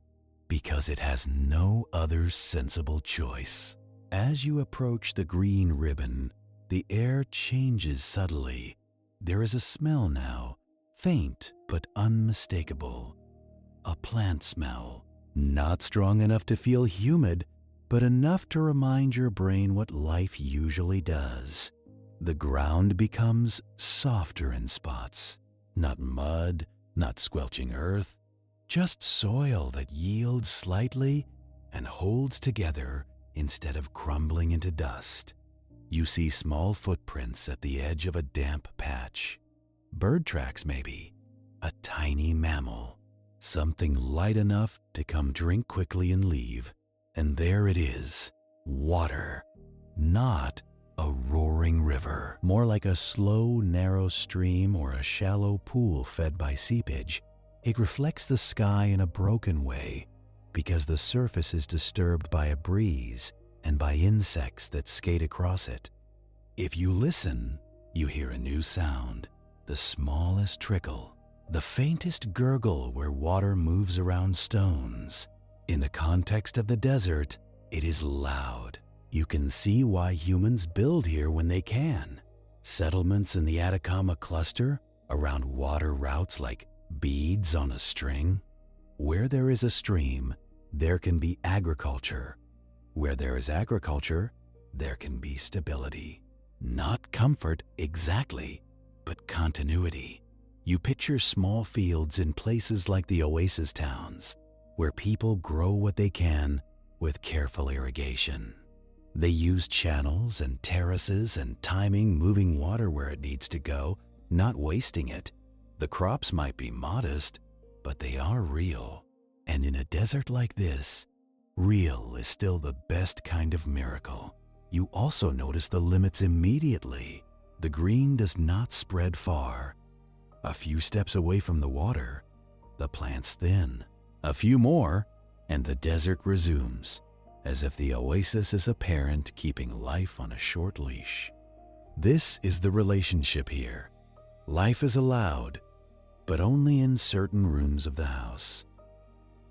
because it has no other sensible choice. As you approach the green ribbon, the air changes subtly. There is a smell now, faint but unmistakable. A plant smell, not strong enough to feel humid, but enough to remind your brain what life usually does. The ground becomes softer in spots. Not mud, not squelching earth, just soil that yields slightly and holds together instead of crumbling into dust. You see small footprints at the edge of a damp patch. Bird tracks maybe, a tiny mammal, something light enough to come drink quickly and leave. And there it is, water, not a roaring river. More like a slow, narrow stream or a shallow pool fed by seepage. It reflects the sky in a broken way because the surface is disturbed by a breeze and by insects that skate across it. If you listen, you hear a new sound, the smallest trickle, the faintest gurgle where water moves around stones. In the context of the desert, it is loud. You can see why humans build here when they can. Settlements in the Atacama cluster around water routes like beads on a string. Where there is a stream, there can be agriculture. Where there is agriculture, there can be stability. Not comfort exactly, but continuity. You picture small fields in places like the Oases towns, where people grow what they can with careful irrigation. They use channels and terraces and timing moving water where it needs to go, not wasting it. The crops might be modest, but they are real. And in a desert like this, real is still the best kind of miracle. You also notice the limits immediately. The green does not spread far. A few steps away from the water, the plants thin. A few more, and the desert resumes, as if the oasis is a parent keeping life on a short leash. This is the relationship here. Life is allowed, but only in certain rooms of the house.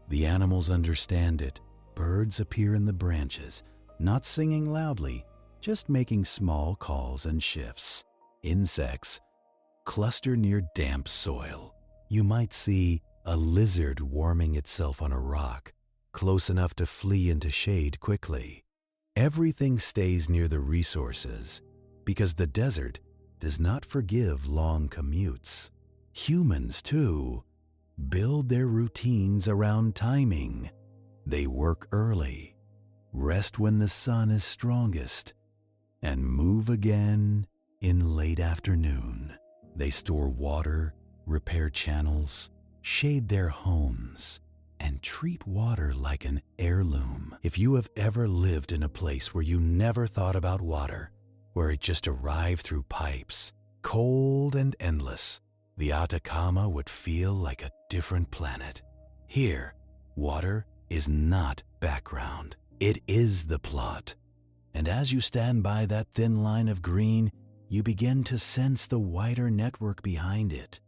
The animals understand it. Birds appear in the branches, not singing loudly, just making small calls and shifts. Insects cluster near damp soil. You might see a lizard warming itself on a rock, close enough to flee into shade quickly. Everything stays near the resources because the desert does not forgive long commutes. Humans, too, build their routines around timing. They work early, rest when the sun is strongest, and move again in late afternoon. They store water, repair channels, shade their homes, and treat water like an heirloom. If you have ever lived in a place where you never thought about water, where it just arrived through pipes, cold and endless, the Atacama would feel like a different planet. Here, water is not background. It is the plot. And as you stand by that thin line of green, you begin to sense the wider network behind it.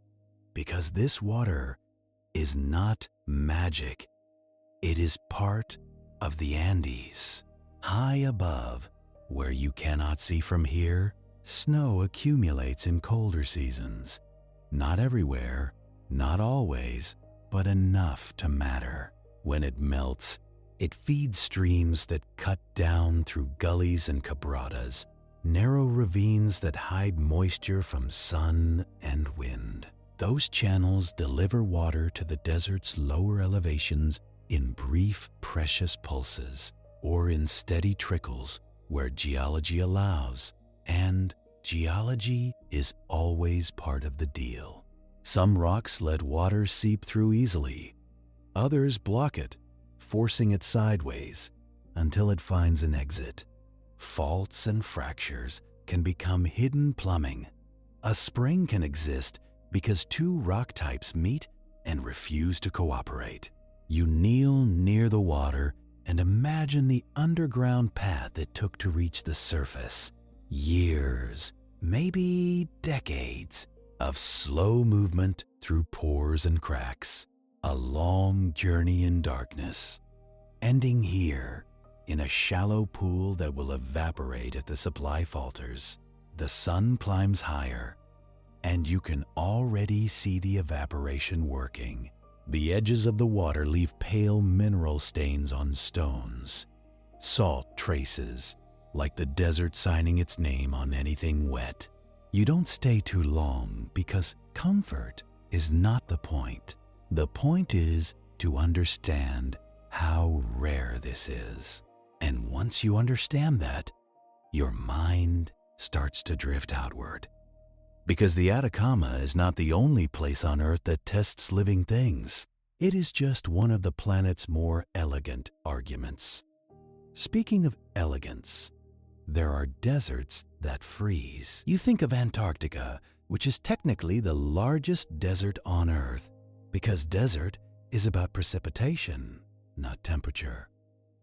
Because this water is not magic. It is part of the Andes. High above, where you cannot see from here, snow accumulates in colder seasons. Not everywhere, not always, but enough to matter. When it melts, it feeds streams that cut down through gullies and quebradas, narrow ravines that hide moisture from sun and wind. Those channels deliver water to the desert's lower elevations in brief, precious pulses, or in steady trickles where geology allows, and geology is always part of the deal. Some rocks let water seep through easily. Others block it, forcing it sideways until it finds an exit. Faults and fractures can become hidden plumbing. A spring can exist because two rock types meet and refuse to cooperate. You kneel near the water and imagine the underground path it took to reach the surface. Years, maybe decades, of slow movement through pores and cracks. A long journey in darkness, ending here in a shallow pool that will evaporate if the supply falters. The sun climbs higher, and you can already see the evaporation working. The edges of the water leave pale mineral stains on stones, salt traces, like the desert signing its name on anything wet. You don't stay too long because comfort is not the point. The point is to understand how rare this is. And once you understand that, your mind starts to drift outward. Because the Atacama is not the only place on Earth that tests living things. It is just one of the planet's more elegant arguments. Speaking of elegance, there are deserts that freeze. You think of Antarctica, which is technically the largest desert on Earth, because desert is about precipitation, not temperature.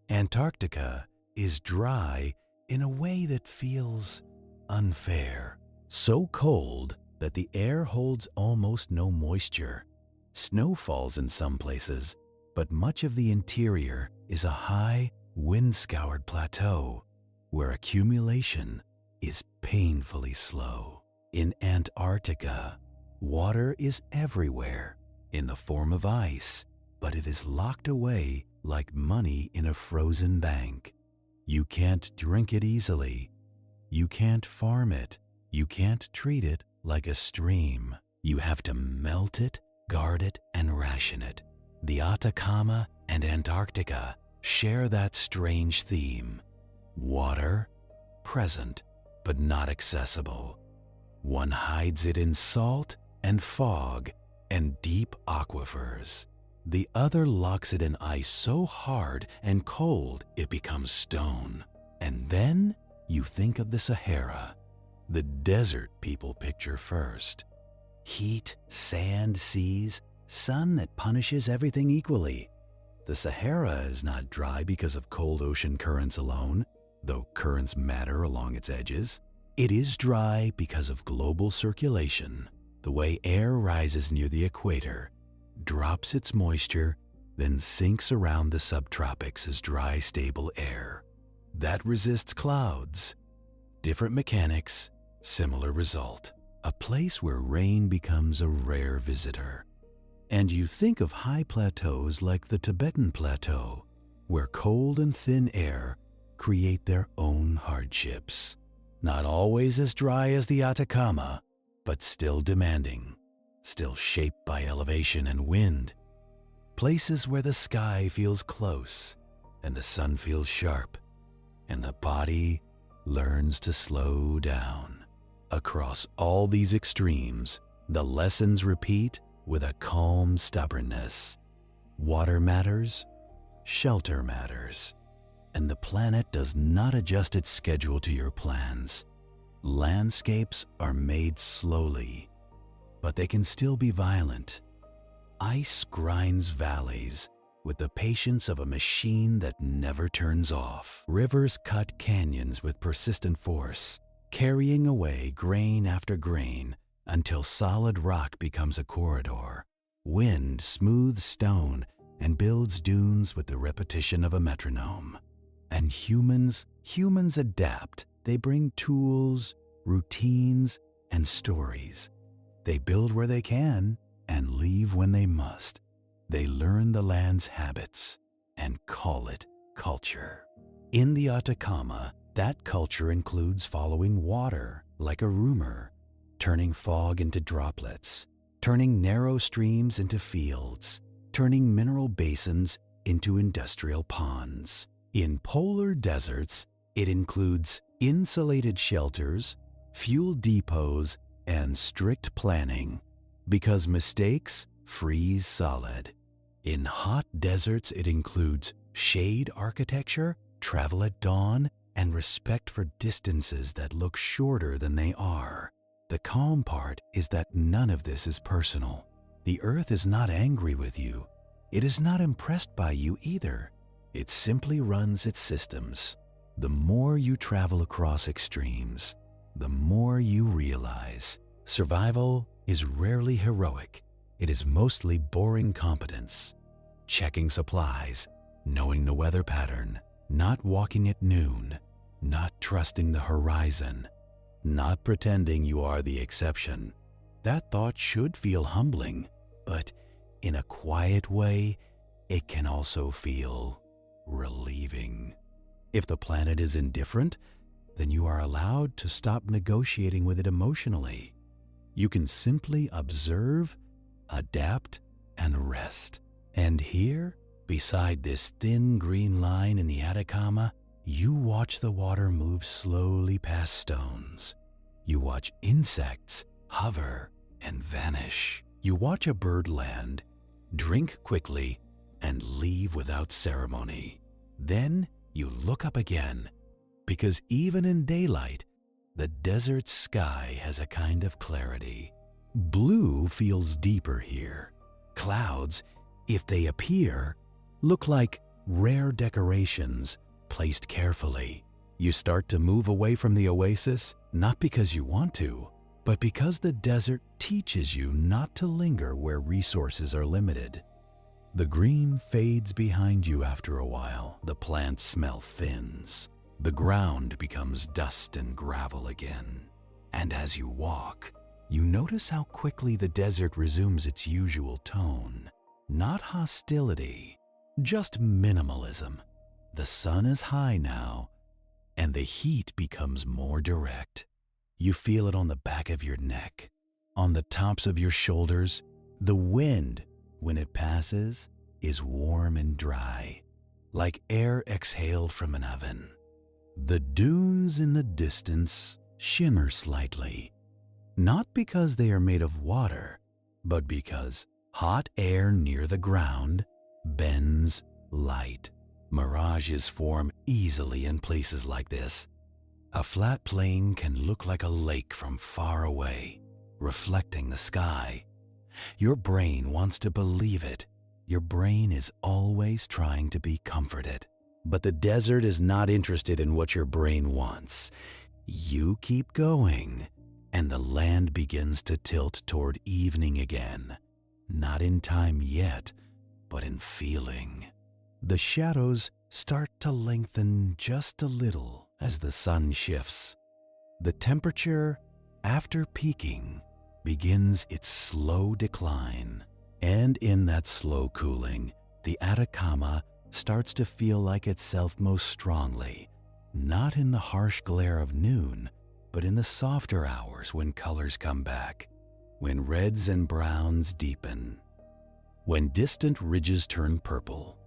Antarctica is dry in a way that feels unfair. So cold that the air holds almost no moisture. Snow falls in some places, but much of the interior is a high, wind-scoured plateau where accumulation is painfully slow. In Antarctica, water is everywhere in the form of ice, but it is locked away like money in a frozen bank. You can't drink it easily. You can't farm it. You can't treat it like a stream. You have to melt it, guard it, and ration it. The Atacama and Antarctica share that strange theme. Water, present, but not accessible. One hides it in salt and fog and deep aquifers. The other locks it in ice so hard and cold it becomes stone. And then you think of the Sahara, the desert people picture first. Heat, sand, seas, sun that punishes everything equally. The Sahara is not dry because of cold ocean currents alone, though currents matter along its edges. It is dry because of global circulation, the way air rises near the equator, drops its moisture, then sinks around the subtropics as dry, stable air. That resists clouds. Different mechanics, similar result. A place where rain becomes a rare visitor. And you think of high plateaus like the Tibetan Plateau, where cold and thin air create their own hardships. Not always as dry as the Atacama, but still demanding, still shaped by elevation and wind. Places where the sky feels close and the sun feels sharp, and the body learns to slow down. Across all these extremes, the lessons repeat with a calm stubbornness. Water matters, shelter matters, and the planet does not adjust its schedule to your plans. Landscapes are made slowly, but they can still be violent. Ice grinds valleys with the patience of a machine that never turns off. Rivers cut canyons with persistent force, carrying away grain after grain until solid rock becomes a corridor. Wind smooths stone and builds dunes with the repetition of a metronome. And humans adapt. They bring tools, routines, and stories. They build where they can and leave when they must. They learn the land's habits and call it culture. In the Atacama, that culture includes following water like a rumor, turning fog into droplets, turning narrow streams into fields, turning mineral basins into industrial ponds. In polar deserts, it includes insulated shelters, fuel depots, and strict planning, because mistakes freeze solid. In hot deserts, it includes shade architecture, travel at dawn, and respect for distances that look shorter than they are. The calm part is that none of this is personal. The earth is not angry with you. It is not impressed by you either. It simply runs its systems. The more you travel across extremes, the more you realize survival is rarely heroic. It is mostly boring competence. Checking supplies, knowing the weather pattern, not walking at noon, not trusting the horizon, not pretending you are the exception. That thought should feel humbling, but in a quiet way, it can also feel relieving. If the planet is indifferent, then you are allowed to stop negotiating with it emotionally. You can simply observe, adapt, and rest. And here, beside this thin green line in the Atacama, you watch the water move slowly past stones. You watch insects hover and vanish. You watch a bird land, drink quickly, and leave without ceremony. Then you look up again, because even in daylight, the desert sky has a kind of clarity. Blue feels deeper here. Clouds, if they appear, look like rare decorations placed carefully. You start to move away from the oasis, not because you want to, but because the desert teaches you not to linger where resources are limited. The green fades behind you after a while. The plant smell thins. The ground becomes dust and gravel again. And as you walk, you notice how quickly the desert resumes its usual tone. Not hostility, just minimalism. The sun is high now, and the heat becomes more direct. You feel it on the back of your neck, on the tops of your shoulders. The wind, when it passes, is warm and dry, like air exhaled from an oven. The dunes in the distance shimmer slightly, not because they are made of water, but because hot air near the ground bends light. Mirages form easily in places like this. A flat plain can look like a lake from far away, reflecting the sky. Your brain wants to believe it. Your brain is always trying to be comforted. But the desert is not interested in what your brain wants. You keep going, and the land begins to tilt toward evening again. Not in time yet, but in feeling. The shadows start to lengthen just a little as the sun shifts. The temperature, after peaking, begins its slow decline. And in that slow cooling, the Atacama starts to feel like itself most strongly, not in the harsh glare of noon, but in the softer hours when colors come back, when reds and browns deepen, when distant ridges turn purple,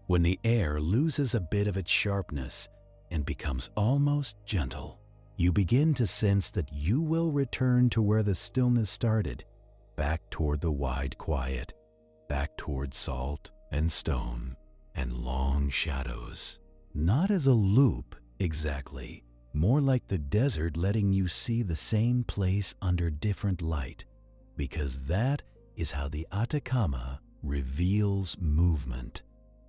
when the air loses a bit of its sharpness and becomes almost gentle. You begin to sense that you will return to where the stillness started, back toward the wide quiet, back toward salt and stone and long shadows. Not as a loop, exactly, more like the desert letting you see the same place under different light, because that is how the Atacama reveals movement,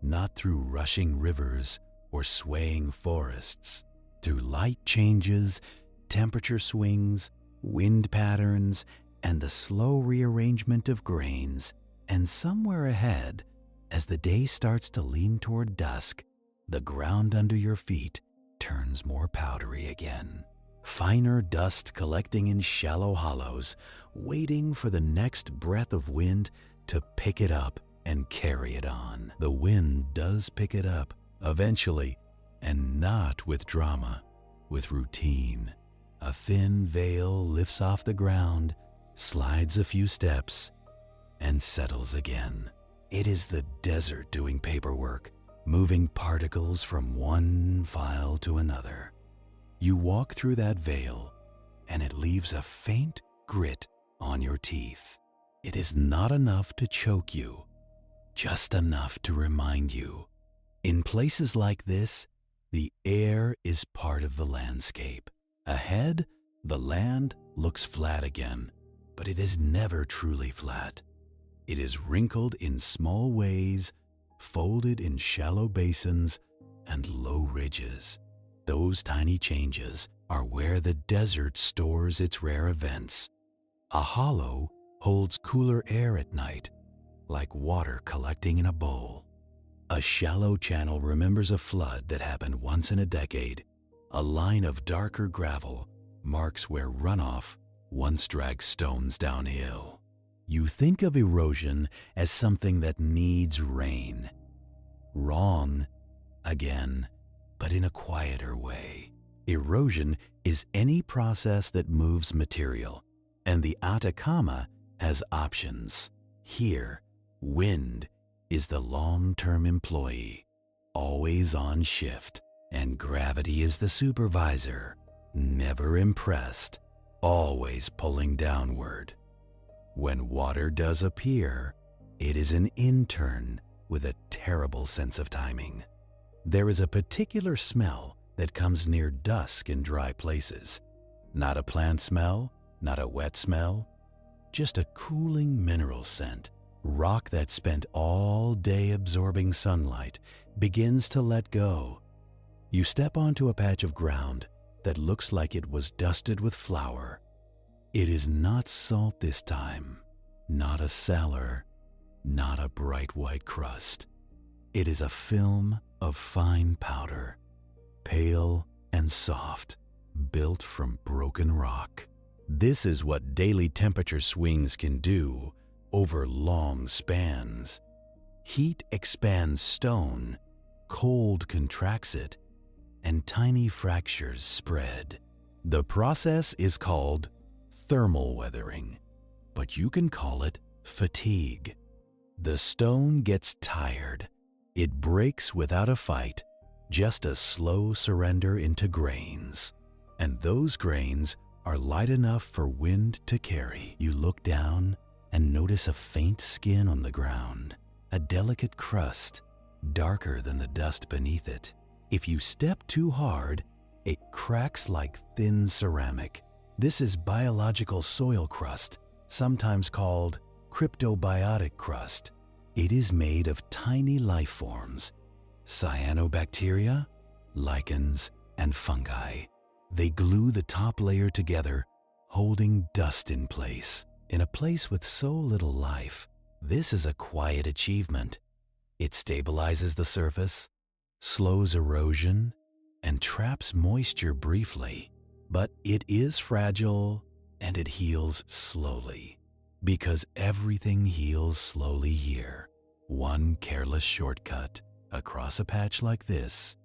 not through rushing rivers or swaying forests, through light changes, temperature swings, wind patterns, and the slow rearrangement of grains. And somewhere ahead, as the day starts to lean toward dusk, the ground under your feet turns more powdery again. Finer dust collecting in shallow hollows, waiting for the next breath of wind to pick it up and carry it on. The wind does pick it up, eventually, and not with drama, with routine. A thin veil lifts off the ground, slides a few steps, and settles again. It is the desert doing paperwork, moving particles from one file to another. You walk through that veil, and it leaves a faint grit on your teeth. It is not enough to choke you, just enough to remind you. In places like this, the air is part of the landscape. Ahead, the land looks flat again, but it is never truly flat. It is wrinkled in small ways, folded in shallow basins and low ridges. Those tiny changes are where the desert stores its rare events. A hollow holds cooler air at night, like water collecting in a bowl. A shallow channel remembers a flood that happened once in a decade. A line of darker gravel marks where runoff once dragged stones downhill. You think of erosion as something that needs rain. Wrong, again, but in a quieter way. Erosion is any process that moves material, and the Atacama has options. Here, wind is the long-term employee, always on shift, and gravity is the supervisor, never impressed, always pulling downward. When water does appear, it is an intern with a terrible sense of timing. There is a particular smell that comes near dusk in dry places. Not a plant smell, not a wet smell, just a cooling mineral scent. Rock that spent all day absorbing sunlight begins to let go. You step onto a patch of ground that looks like it was dusted with flour. It is not salt this time, not a salar, not a bright white crust. It is a film of fine powder, pale and soft, built from broken rock. This is what daily temperature swings can do over long spans. Heat expands stone, cold contracts it, and tiny fractures spread. The process is called thermal weathering, but you can call it fatigue. The stone gets tired. It breaks without a fight, just a slow surrender into grains. And those grains are light enough for wind to carry. You look down and notice a faint skin on the ground, a delicate crust, darker than the dust beneath it. If you step too hard, it cracks like thin ceramic. This is biological soil crust, sometimes called cryptobiotic crust. It is made of tiny life forms, cyanobacteria, lichens, and fungi. They glue the top layer together, holding dust in place. In a place with so little life, this is a quiet achievement. It stabilizes the surface, slows erosion, and traps moisture briefly. But it is fragile and it heals slowly, because everything heals slowly here. One careless shortcut across a patch like this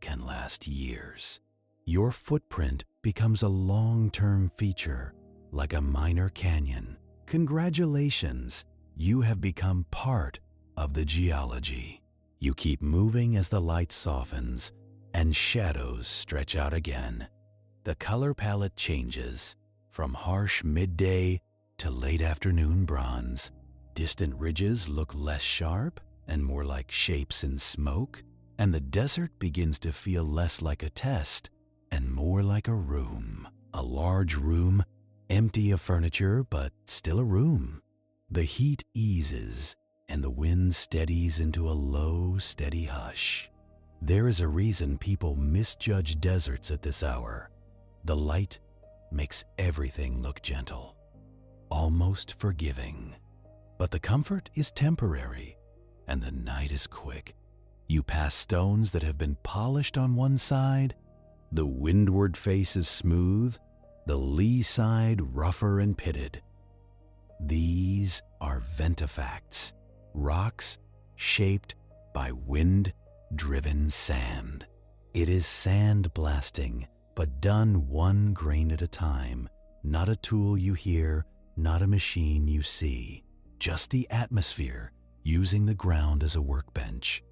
can last years. Your footprint becomes a long-term feature, like a minor canyon. Congratulations, you have become part of the geology. You keep moving as the light softens and shadows stretch out again. The color palette changes from harsh midday to late afternoon bronze. Distant ridges look less sharp and more like shapes in smoke, and the desert begins to feel less like a test and more like a room. A large room, empty of furniture, but still a room. The heat eases and the wind steadies into a low, steady hush. There is a reason people misjudge deserts at this hour. The light makes everything look gentle, almost forgiving. But the comfort is temporary, and the night is quick. You pass stones that have been polished on one side, the windward face is smooth, the lee side rougher and pitted. These are ventifacts, rocks shaped by wind-driven sand. It is sand blasting, but done one grain at a time, not a tool you hear, not a machine you see. Just the atmosphere, using the ground as a workbench.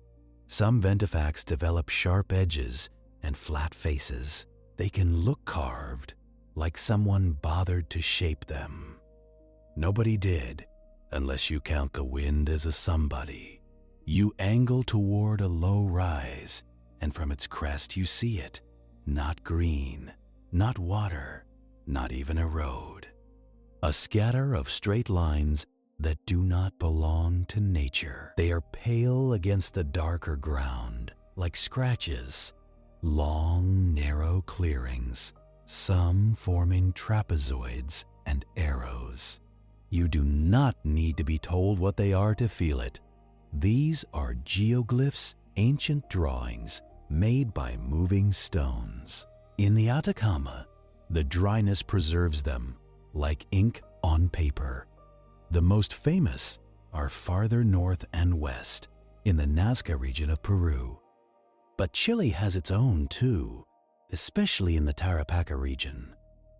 Some ventifacts develop sharp edges and flat faces. They can look carved, like someone bothered to shape them. Nobody did, unless you count the wind as a somebody. You angle toward a low rise, and from its crest you see it. Not green, not water, not even a road. A scatter of straight lines that do not belong to nature. They are pale against the darker ground, like scratches, long, narrow clearings, some forming trapezoids and arrows. You do not need to be told what they are to feel it. These are geoglyphs, ancient drawings made by moving stones. In the Atacama, the dryness preserves them like ink on paper. The most famous are farther north and west, in the Nazca region of Peru. But Chile has its own too, especially in the Tarapacá region.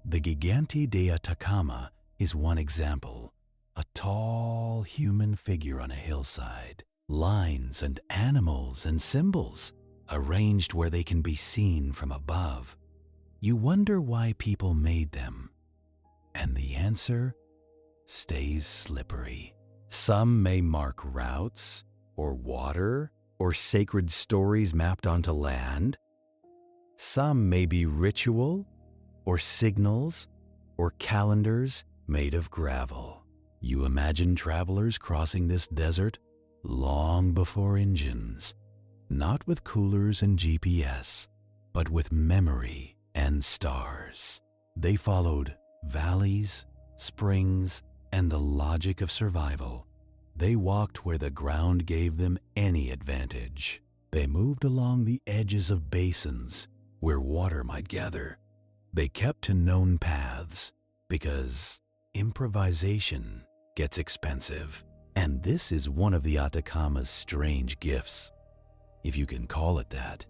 The Gigante de Atacama is one example, a tall human figure on a hillside. Lines and animals and symbols arranged where they can be seen from above. You wonder why people made them, and the answer stays slippery. Some may mark routes or water or sacred stories mapped onto land. Some may be ritual, or signals, or calendars made of gravel. You imagine travelers crossing this desert long before engines, not with coolers and GPS, but with memory and stars. They followed valleys, springs, and the logic of survival. They walked where the ground gave them any advantage. They moved along the edges of basins where water might gather. They kept to known paths because improvisation gets expensive. And this is one of the Atacama's strange gifts, if you can call it that.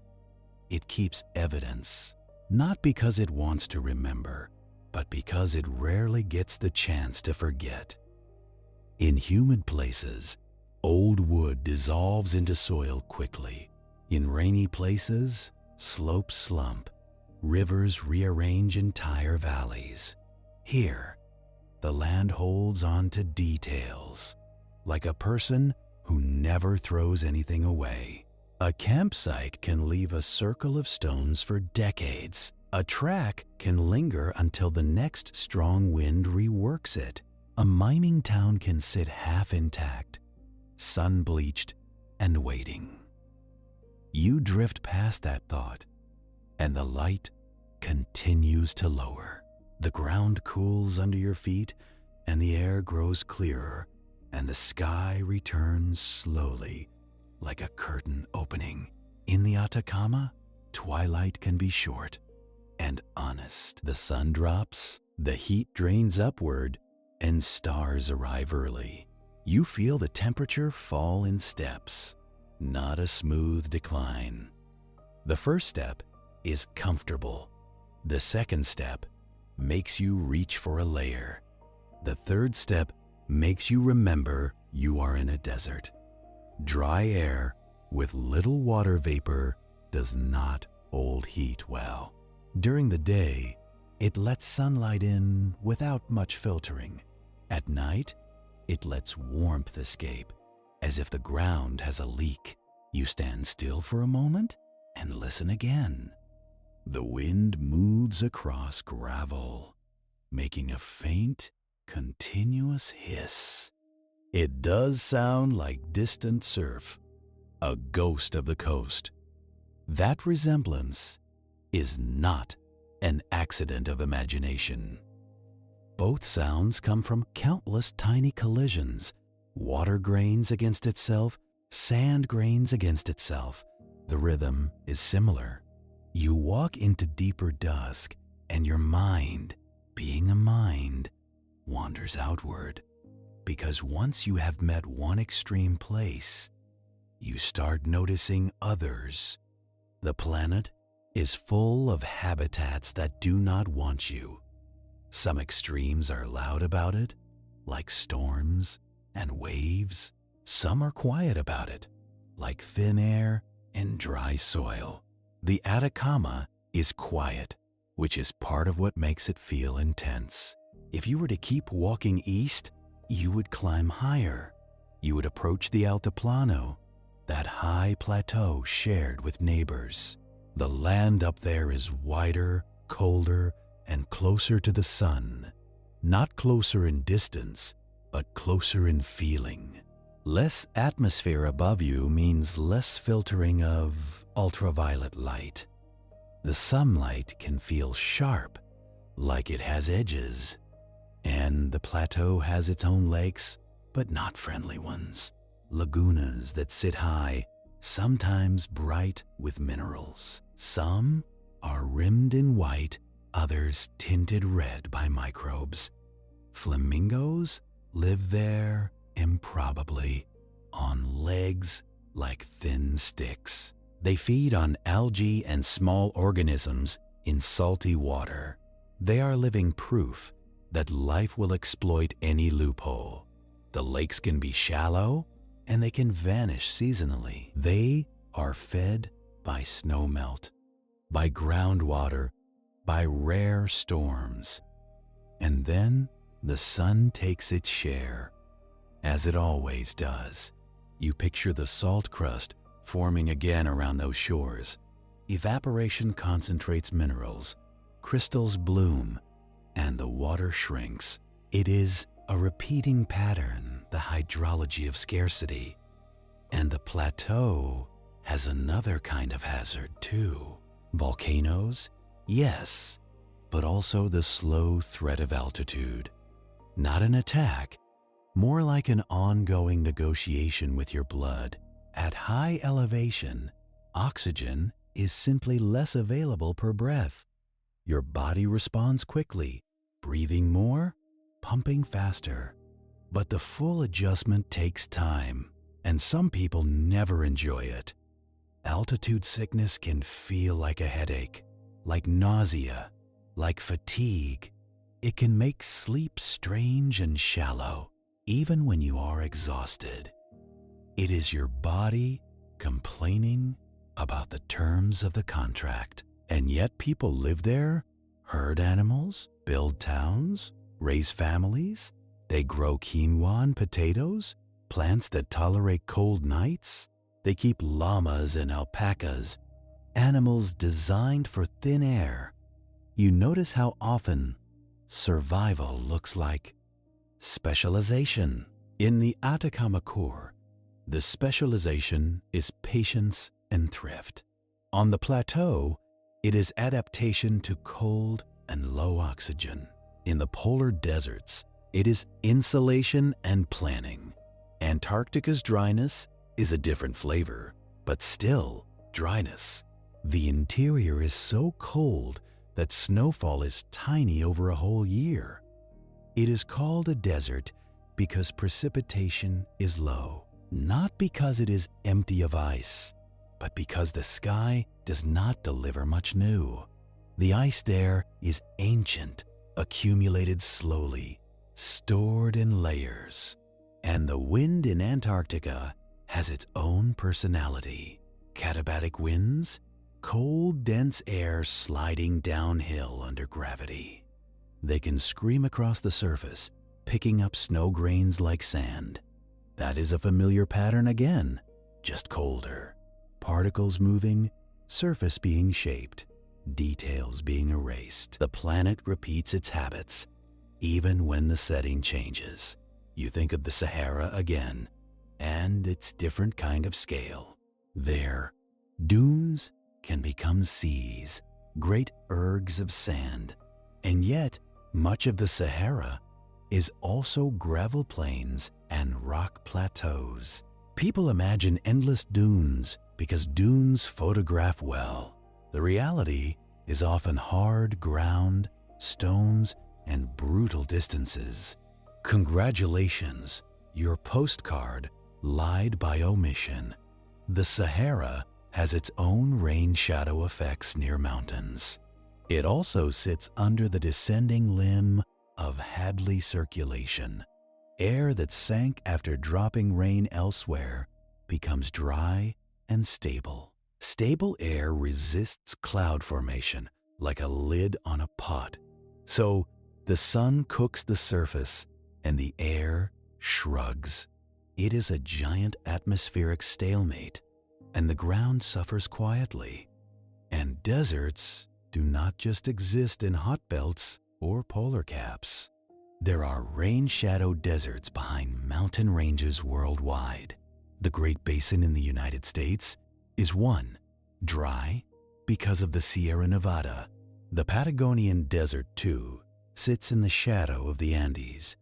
It keeps evidence, not because it wants to remember, but because it rarely gets the chance to forget. In humid places, old wood dissolves into soil quickly. In rainy places, slopes slump, rivers rearrange entire valleys. Here, the land holds on to details, like a person who never throws anything away. A campsite can leave a circle of stones for decades. A track can linger until the next strong wind reworks it. A mining town can sit half intact, sun-bleached and waiting. You drift past that thought, and the light continues to lower. The ground cools under your feet, and the air grows clearer, and the sky returns slowly, like a curtain opening. In the Atacama, twilight can be short and honest. The sun drops, the heat drains upward, and stars arrive early. You feel the temperature fall in steps, not a smooth decline. The first step is comfortable. The second step makes you reach for a layer. The third step makes you remember you are in a desert. Dry air with little water vapor does not hold heat well. During the day, it lets sunlight in without much filtering. At night, it lets warmth escape, as if the ground has a leak. You stand still for a moment and listen again. The wind moves across gravel, making a faint, continuous hiss. It does sound like distant surf, a ghost of the coast. That resemblance is not an accident of imagination. Both sounds come from countless tiny collisions, water grains against itself, sand grains against itself. The rhythm is similar. You walk into deeper dusk, and your mind, being a mind, wanders outward. Because once you have met one extreme place, you start noticing others. The planet is full of habitats that do not want you. Some extremes are loud about it, like storms and waves. Some are quiet about it, like thin air and dry soil. The Atacama is quiet, which is part of what makes it feel intense. If you were to keep walking east, you would climb higher. You would approach the Altiplano, that high plateau shared with neighbors. The land up there is wider, colder, and closer to the sun. Not closer in distance, but closer in feeling. Less atmosphere above you means less filtering of ultraviolet light. The sunlight can feel sharp, like it has edges. And the plateau has its own lakes, but not friendly ones. Lagunas that sit high, sometimes bright with minerals. Some are rimmed in white, others tinted red by microbes. Flamingos live there improbably, on legs like thin sticks. They feed on algae and small organisms in salty water. They are living proof that life will exploit any loophole. The lakes can be shallow, and they can vanish seasonally. They are fed by snowmelt, by groundwater, by rare storms. And then the sun takes its share, as it always does. You picture the salt crust forming again around those shores. Evaporation concentrates minerals, crystals bloom, and the water shrinks. It is a repeating pattern, the hydrology of scarcity. And the plateau has another kind of hazard too. Volcanoes, yes, but also the slow threat of altitude. Not an attack, more like an ongoing negotiation with your blood. At high elevation, oxygen is simply less available per breath. Your body responds quickly, breathing more, pumping faster. But the full adjustment takes time, and some people never enjoy it. Altitude sickness can feel like a headache, like nausea, like fatigue. It can make sleep strange and shallow, even when you are exhausted. It is your body complaining about the terms of the contract. And yet people live there, herd animals, build towns, raise families. They grow quinoa and potatoes, plants that tolerate cold nights. They keep llamas and alpacas, animals designed for thin air. You notice how often survival looks like specialization. In the Atacama core, the specialization is patience and thrift. On the plateau, it is adaptation to cold and low oxygen. In the polar deserts, it is insulation and planning. Antarctica's dryness is a different flavor, but still dryness. The interior is so cold that snowfall is tiny over a whole year. It is called a desert because precipitation is low, not because it is empty of ice, but because the sky does not deliver much new. The ice there is ancient, accumulated slowly, stored in layers. And the wind in Antarctica has its own personality. Katabatic winds, cold, dense air sliding downhill under gravity. They can scream across the surface, picking up snow grains like sand. That is a familiar pattern again, just colder. Particles moving, surface being shaped, details being erased. The planet repeats its habits, even when the setting changes. You think of the Sahara again, and its different kind of scale. There, dunes can become seas, great ergs of sand, and yet much of the Sahara is also gravel plains and rock plateaus. People imagine endless dunes because dunes photograph well. The reality is often hard ground, stones, and brutal distances. Congratulations, your postcard lied by omission. The Sahara has its own rain shadow effects near mountains. It also sits under the descending limb of Hadley circulation. Air that sank after dropping rain elsewhere becomes dry and stable. Stable air resists cloud formation like a lid on a pot. So the sun cooks the surface and the air shrugs. It is a giant atmospheric stalemate, and the ground suffers quietly. And deserts do not just exist in hot belts or polar caps. There are rain-shadowed deserts behind mountain ranges worldwide. The Great Basin in the United States is one, dry because of the Sierra Nevada. The Patagonian Desert, too, sits in the shadow of the Andes.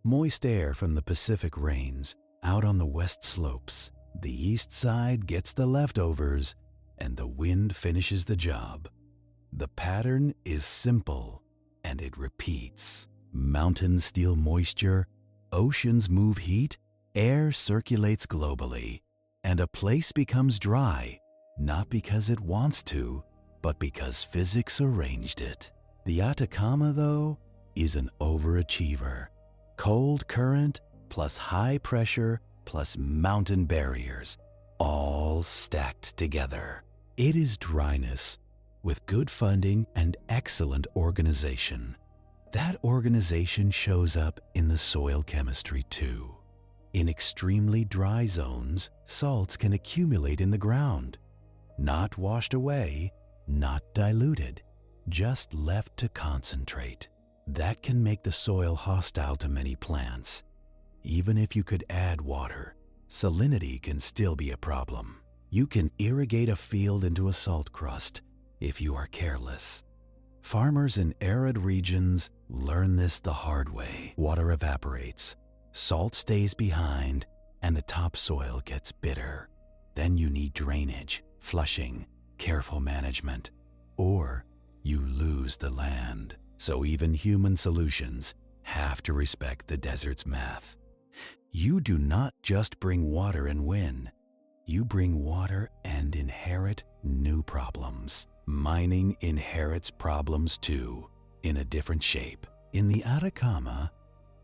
Moist air from the Pacific rains out on the west slopes. The east side gets the leftovers, and the wind finishes the job. The pattern is simple, and it repeats. Mountains steal moisture, oceans move heat, air circulates globally, and a place becomes dry, not because it wants to, but because physics arranged it. The Atacama, though, is an overachiever. Cold current plus high pressure plus mountain barriers, all stacked together. It is dryness with good funding and excellent organization. That organization shows up in the soil chemistry too. In extremely dry zones, salts can accumulate in the ground, not washed away, not diluted, just left to concentrate. That can make the soil hostile to many plants. Even if you could add water, salinity can still be a problem. You can irrigate a field into a salt crust if you are careless. Farmers in arid regions learn this the hard way. Water evaporates, salt stays behind, and the topsoil gets bitter. Then you need drainage, flushing, careful management, or you lose the land. So even human solutions have to respect the desert's math. You do not just bring water and win. You bring water and inherit new problems. Mining inherits problems too, in a different shape. In the Atacama,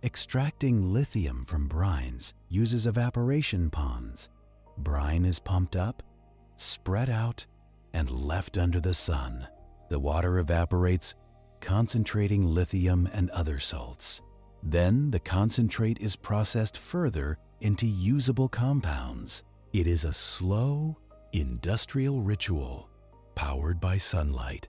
extracting lithium from brines uses evaporation ponds. Brine is pumped up, spread out, and left under the sun. The water evaporates, concentrating lithium and other salts. Then the concentrate is processed further into usable compounds. It is a slow, industrial ritual powered by sunlight.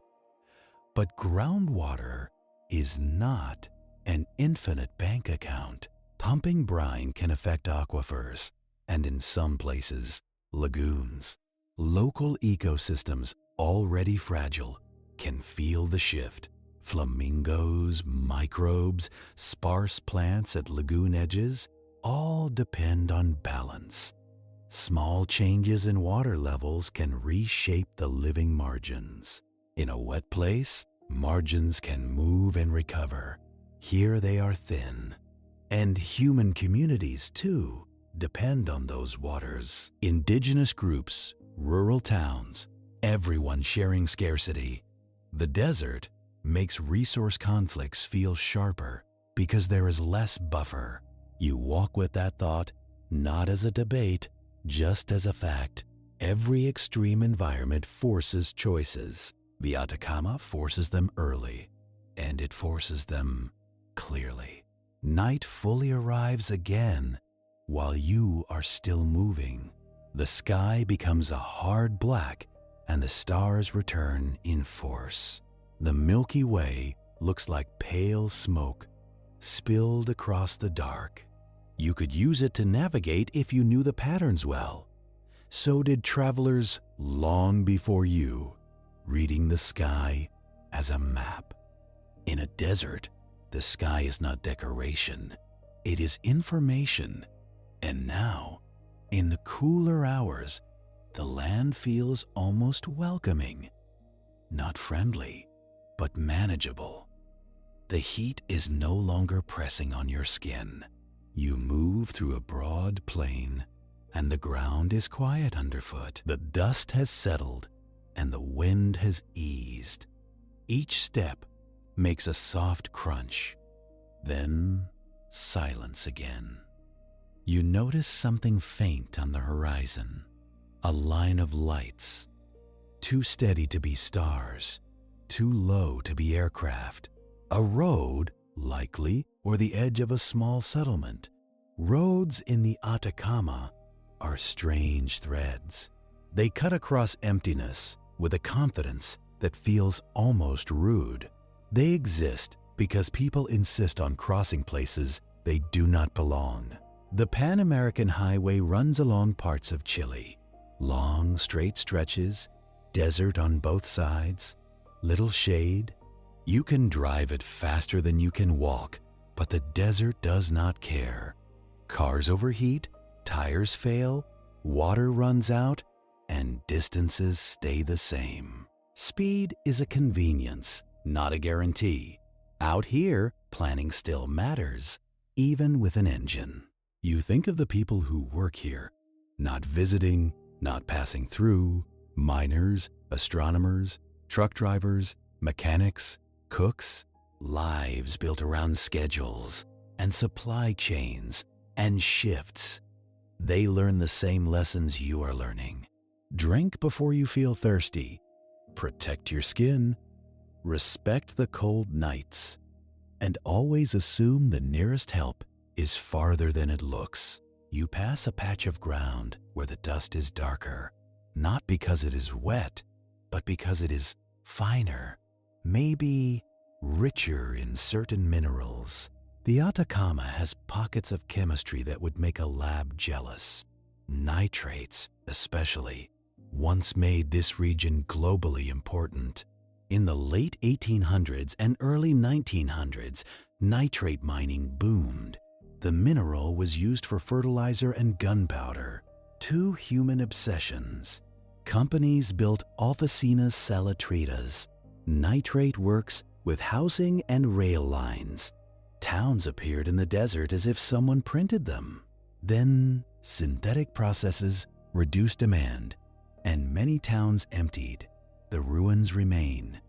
But groundwater is not an infinite bank account. Pumping brine can affect aquifers, and in some places, lagoons. Local ecosystems, already fragile, can feel the shift. Flamingos, microbes, sparse plants at lagoon edges all depend on balance. Small changes in water levels can reshape the living margins. In a wet place, margins can move and recover. Here they are thin. And human communities, too, depend on those waters. Indigenous groups, rural towns, everyone sharing scarcity. The desert makes resource conflicts feel sharper because there is less buffer. You walk with that thought, not as a debate, just as a fact. Every extreme environment forces choices. The Atacama forces them early, and it forces them clearly. Night fully arrives again while you are still moving. The sky becomes a hard black, and the stars return in force. The Milky Way looks like pale smoke spilled across the dark. You could use it to navigate if you knew the patterns well. So did travelers long before you, reading the sky as a map. In a desert, the sky is not decoration, it is information. And now, in the cooler hours, the land feels almost welcoming. Not friendly, but manageable. The heat is no longer pressing on your skin. You move through a broad plain, and the ground is quiet underfoot. The dust has settled, and the wind has eased. Each step makes a soft crunch, then silence again. You notice something faint on the horizon, a line of lights, too steady to be stars, too low to be aircraft. A road, likely, or the edge of a small settlement. Roads in the Atacama are strange threads. They cut across emptiness with a confidence that feels almost rude. They exist because people insist on crossing places they do not belong. The Pan American Highway runs along parts of Chile. Long, straight stretches, desert on both sides, little shade. You can drive it faster than you can walk, but the desert does not care. Cars overheat, tires fail, water runs out, and distances stay the same. Speed is a convenience, not a guarantee. Out here, planning still matters, even with an engine. You think of the people who work here, not visiting, not passing through, miners, astronomers, truck drivers, mechanics, cooks, lives built around schedules and supply chains and shifts. They learn the same lessons you are learning. Drink before you feel thirsty. Protect your skin. Respect the cold nights. And always assume the nearest help is farther than it looks. You pass a patch of ground where the dust is darker, not because it is wet, but because it is finer, maybe richer in certain minerals. The Atacama has pockets of chemistry that would make a lab jealous. Nitrates, especially, once made this region globally important. In the late 1800s and early 1900s, nitrate mining boomed. The mineral was used for fertilizer and gunpowder, two human obsessions. Companies built oficinas salitritas, nitrate works with housing and rail lines. Towns appeared in the desert as if someone printed them. Then, synthetic processes reduced demand, and many towns emptied. The ruins remain.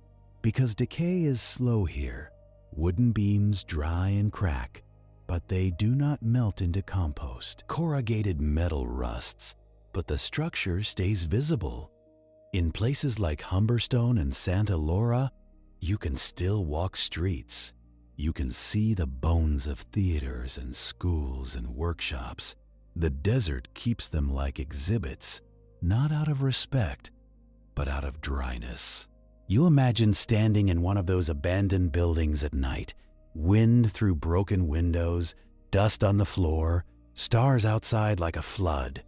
Because decay is slow here, wooden beams dry and crack, but they do not melt into compost. Corrugated metal rusts, but the structure stays visible. In places like Humberstone and Santa Laura, you can still walk streets. You can see the bones of theaters and schools and workshops. The desert keeps them like exhibits, not out of respect, but out of dryness. You imagine standing in one of those abandoned buildings at night, wind through broken windows, dust on the floor, stars outside like a flood.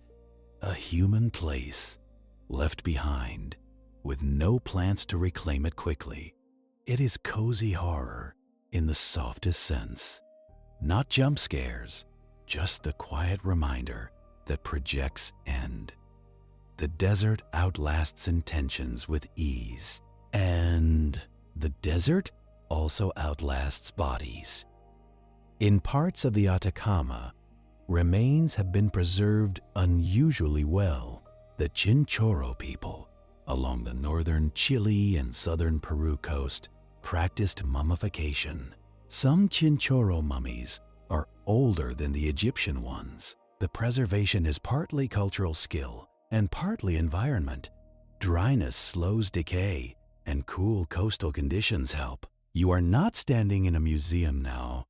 A human place, left behind, with no plans to reclaim it quickly. It is cozy horror in the softest sense. Not jump scares, just the quiet reminder that projects end. The desert outlasts intentions with ease, and the desert also outlasts bodies. In parts of the Atacama, remains have been preserved unusually well. The Chinchorro people, along the northern Chile and southern Peru coast, practiced mummification. Some Chinchorro mummies are older than the Egyptian ones. The preservation is partly cultural skill and partly environment. Dryness slows decay, and cool coastal conditions help. You are not standing in a museum now,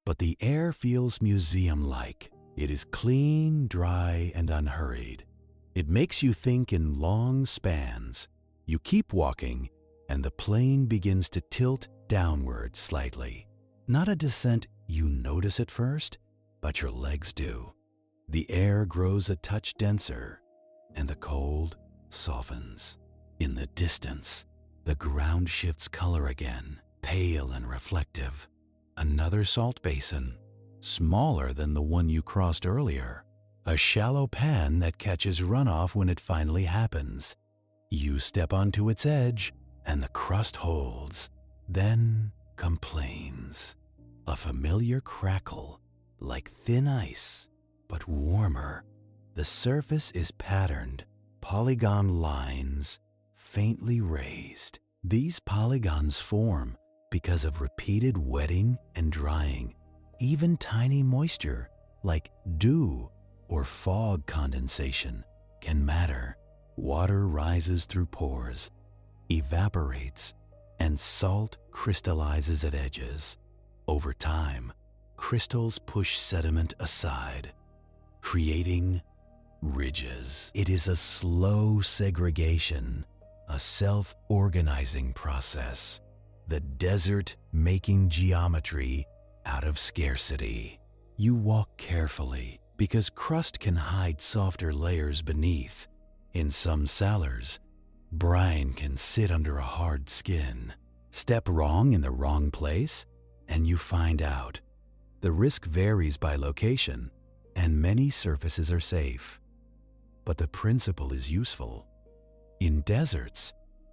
but the air feels museum-like. It is clean, dry, and unhurried. It makes you think in long spans. You keep walking, and the plane begins to tilt downward slightly. Not a descent you notice at first, but your legs do. The air grows a touch denser, and the cold softens. In the distance, the ground shifts color again, pale and reflective. Another salt basin, smaller than the one you crossed earlier. A shallow pan that catches runoff when it finally happens. You step onto its edge, and the crust holds, then complains. A familiar crackle, like thin ice, but warmer. The surface is patterned, polygon lines, faintly raised. These polygons form because of repeated wetting and drying. Even tiny moisture, like dew or fog condensation, can matter. Water rises through pores, evaporates, and salt crystallizes at edges. Over time, crystals push sediment aside, creating ridges. It is a slow segregation, a self-organizing process. The desert making geometry out of scarcity. You walk carefully because crust can hide softer layers beneath. In some cellars, brine can sit under a hard skin. Step wrong in the wrong place, and you find out. The risk varies by location, and many surfaces are safe. But the principle is useful. In deserts,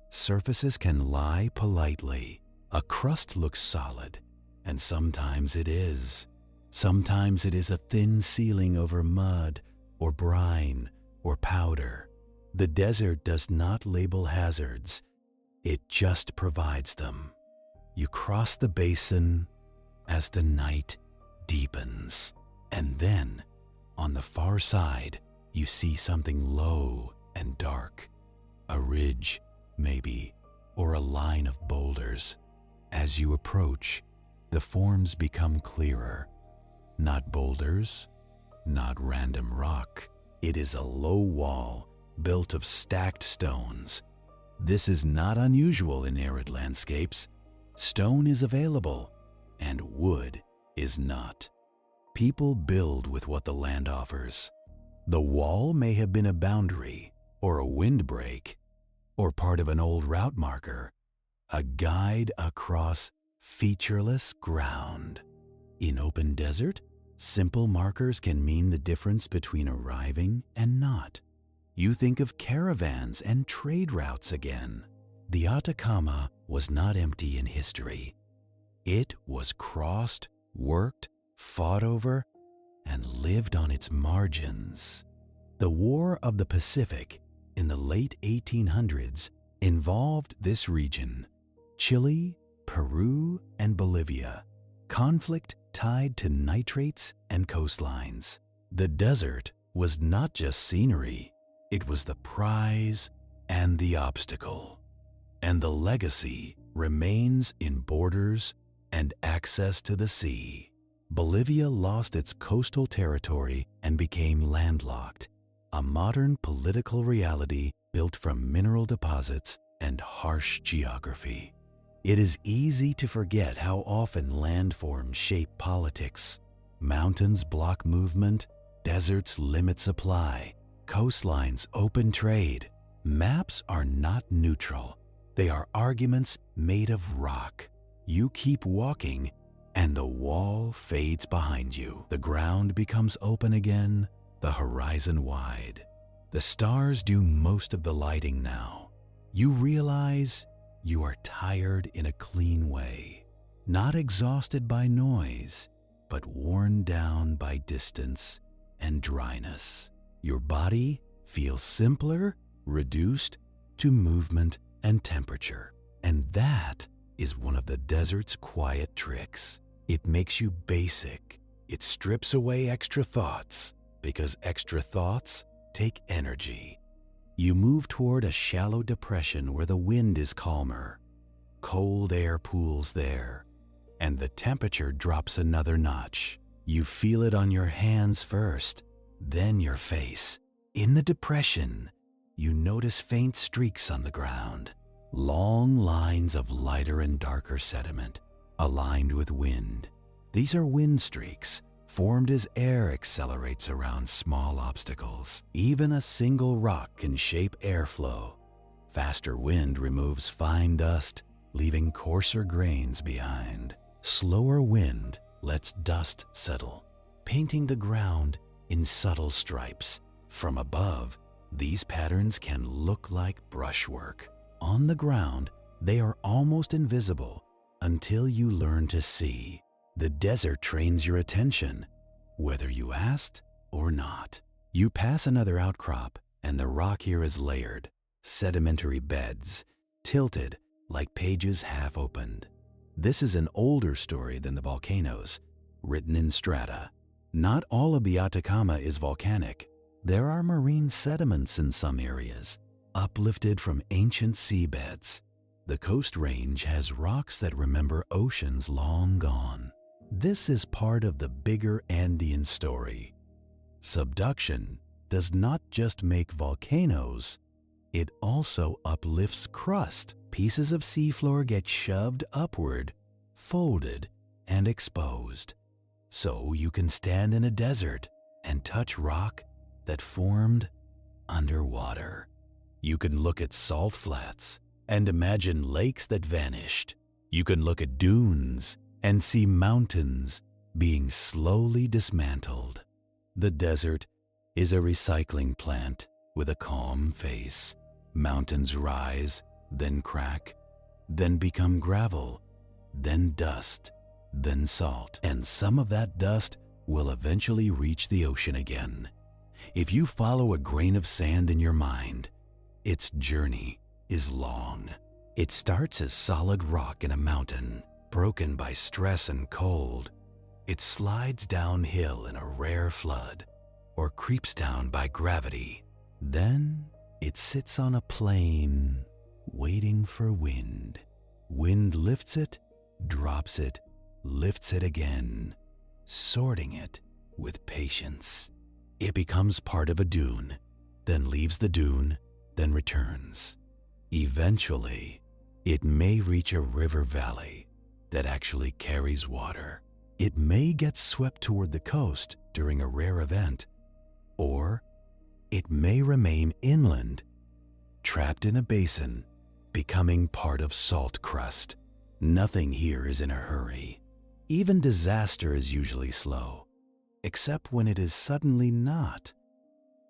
surfaces can lie politely. A crust looks solid, and sometimes it is. Sometimes it is a thin ceiling over mud, or brine, or powder. The desert does not label hazards. It just provides them. You cross the basin as the night deepens. And then, on the far side, you see something low and dark. A ridge, maybe, or a line of boulders. As you approach, the forms become clearer. Not boulders, not random rock. It is a low wall built of stacked stones. This is not unusual in arid landscapes. Stone is available, and wood is not. People build with what the land offers. The wall may have been a boundary, or a windbreak, or part of an old route marker, a guide across featureless ground. In open desert, simple markers can mean the difference between arriving and not. You think of caravans and trade routes again. The Atacama was not empty in history. It was crossed, worked, fought over, and lived on its margins. The War of the Pacific in the late 1800s involved this region: Chile, Peru, and Bolivia. Conflict tied to nitrates and coastlines. The desert was not just scenery, it was the prize and the obstacle. And the legacy remains in borders and access to the sea. Bolivia lost its coastal territory and became landlocked, a modern political reality built from mineral deposits and harsh geography. It is easy to forget how often landforms shape politics. Mountains block movement, deserts limit supply, coastlines open trade. Maps are not neutral. They are arguments made of rock. You keep walking, and the wall fades behind you. The ground becomes open again, the horizon wide. The stars do most of the lighting now. You realize you are tired in a clean way, not exhausted by noise, but worn down by distance and dryness. Your body feels simpler, reduced to movement and temperature. And that is one of the desert's quiet tricks. It makes you basic. It strips away extra thoughts, because extra thoughts take energy. You move toward a shallow depression where the wind is calmer. Cold air pools there, and the temperature drops another notch. You feel it on your hands first, then your face. In the depression, you notice faint streaks on the ground, long lines of lighter and darker sediment, aligned with wind. These are wind streaks, formed as air accelerates around small obstacles. Even a single rock can shape airflow. Faster wind removes fine dust, leaving coarser grains behind. Slower wind lets dust settle, painting the ground in subtle stripes. From above, these patterns can look like brushwork. On the ground, they are almost invisible until you learn to see. The desert trains your attention, whether you asked or not. You pass another outcrop, and the rock here is layered, sedimentary beds, tilted like pages half opened. This is an older story than the volcanoes, written in strata. Not all of the Atacama is volcanic. There are marine sediments in some areas, uplifted from ancient seabeds. The Coast Range has rocks that remember oceans long gone. This is part of the bigger Andean story. Subduction does not just make volcanoes, it also uplifts crust. Pieces of seafloor get shoved upward, folded, and exposed. So you can stand in a desert and touch rock that formed underwater. You can look at salt flats and imagine lakes that vanished. You can look at dunes and see mountains being slowly dismantled. The desert is a recycling plant with a calm face. Mountains rise, then crack, then become gravel, then dust, then salt. And some of that dust will eventually reach the ocean again. If you follow a grain of sand in your mind, its journey is long. It starts as solid rock in a mountain, broken by stress and cold. It slides downhill in a rare flood, or creeps down by gravity. Then it sits on a plain, waiting for wind. Wind lifts it, drops it, lifts it again, sorting it with patience. It becomes part of a dune, then leaves the dune, then returns. Eventually, it may reach a river valley that actually carries water. It may get swept toward the coast during a rare event, or it may remain inland, trapped in a basin, becoming part of salt crust. Nothing here is in a hurry. Even disaster is usually slow, except when it is suddenly not.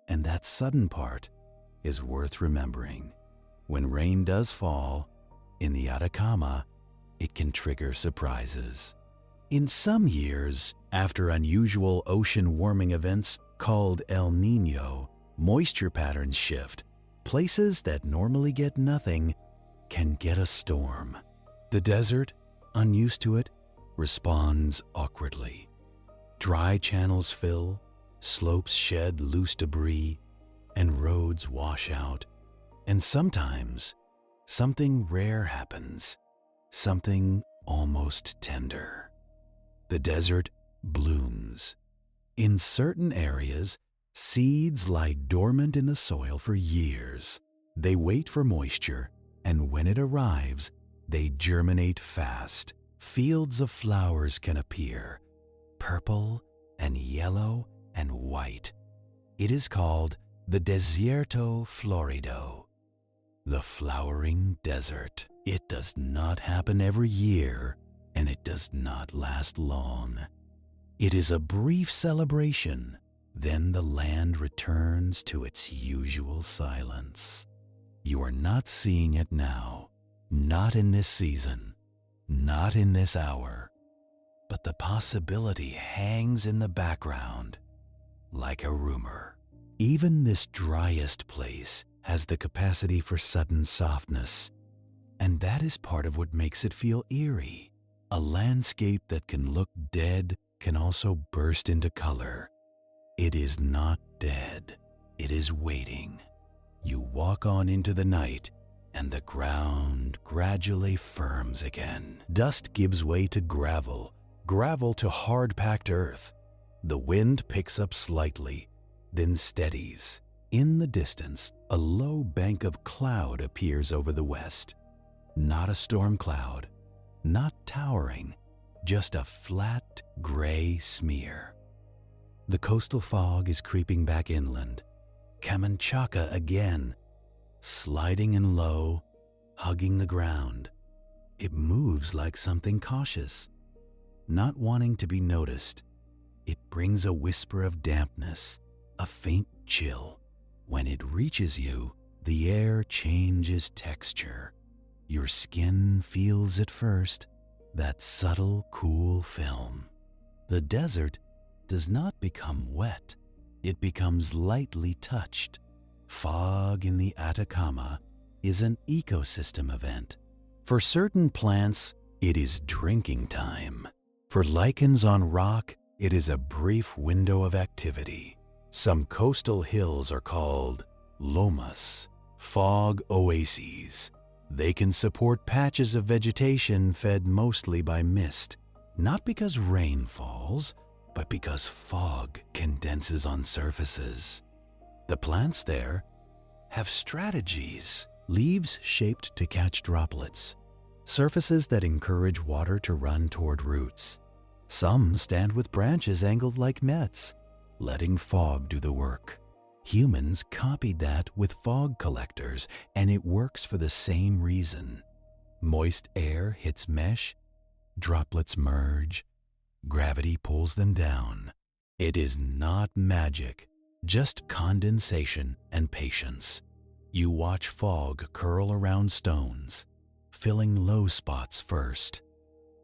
And that sudden part is worth remembering. When rain does fall, in the Atacama, it can trigger surprises. In some years, after unusual ocean warming events called El Niño, moisture patterns shift. Places that normally get nothing can get a storm. The desert, unused to it, responds awkwardly. Dry channels fill, slopes shed loose debris, and roads wash out. And sometimes, something rare happens, something almost tender. The desert blooms. In certain areas, seeds lie dormant in the soil for years. They wait for moisture, and when it arrives, they germinate fast. Fields of flowers can appear, purple and yellow and white. It is called the Desierto Florido, the flowering desert. It does not happen every year, and it does not last long. It is a brief celebration, then the land returns to its usual silence. You are not seeing it now, not in this season, not in this hour, but the possibility hangs in the background like a rumor. Even this driest place has the capacity for sudden softness, and that is part of what makes it feel eerie. A landscape that can look dead can also burst into color. It is not dead. It is waiting. You walk on into the night, and the ground gradually firms again. Dust gives way to gravel, gravel to hard-packed earth. The wind picks up slightly, then steadies. In the distance, a low bank of cloud appears over the west. Not a storm cloud, not towering, just a flat, gray smear. The coastal fog is creeping back inland. Camanchaca again, sliding in low, hugging the ground. It moves like something cautious, not wanting to be noticed. It brings a whisper of dampness, a faint chill. When it reaches you, the air changes texture. Your skin feels it first, that subtle, cool film. The desert does not become wet. It becomes lightly touched. Fog in the Atacama is an ecosystem event. For certain plants, it is drinking time. For lichens on rock, it is a brief window of activity. Some coastal hills are called lomas, fog oases. They can support patches of vegetation fed mostly by mist, not because rain falls, but because fog condenses on surfaces. The plants there have strategies, leaves shaped to catch droplets, surfaces that encourage water to run toward roots. Some stand with branches angled like nets, letting fog do the work. Humans copied that with fog collectors, and it works for the same reason. Moist air hits mesh, droplets merge, gravity pulls them down. It is not magic, just condensation and patience. You watch fog curl around stones, filling low spots first.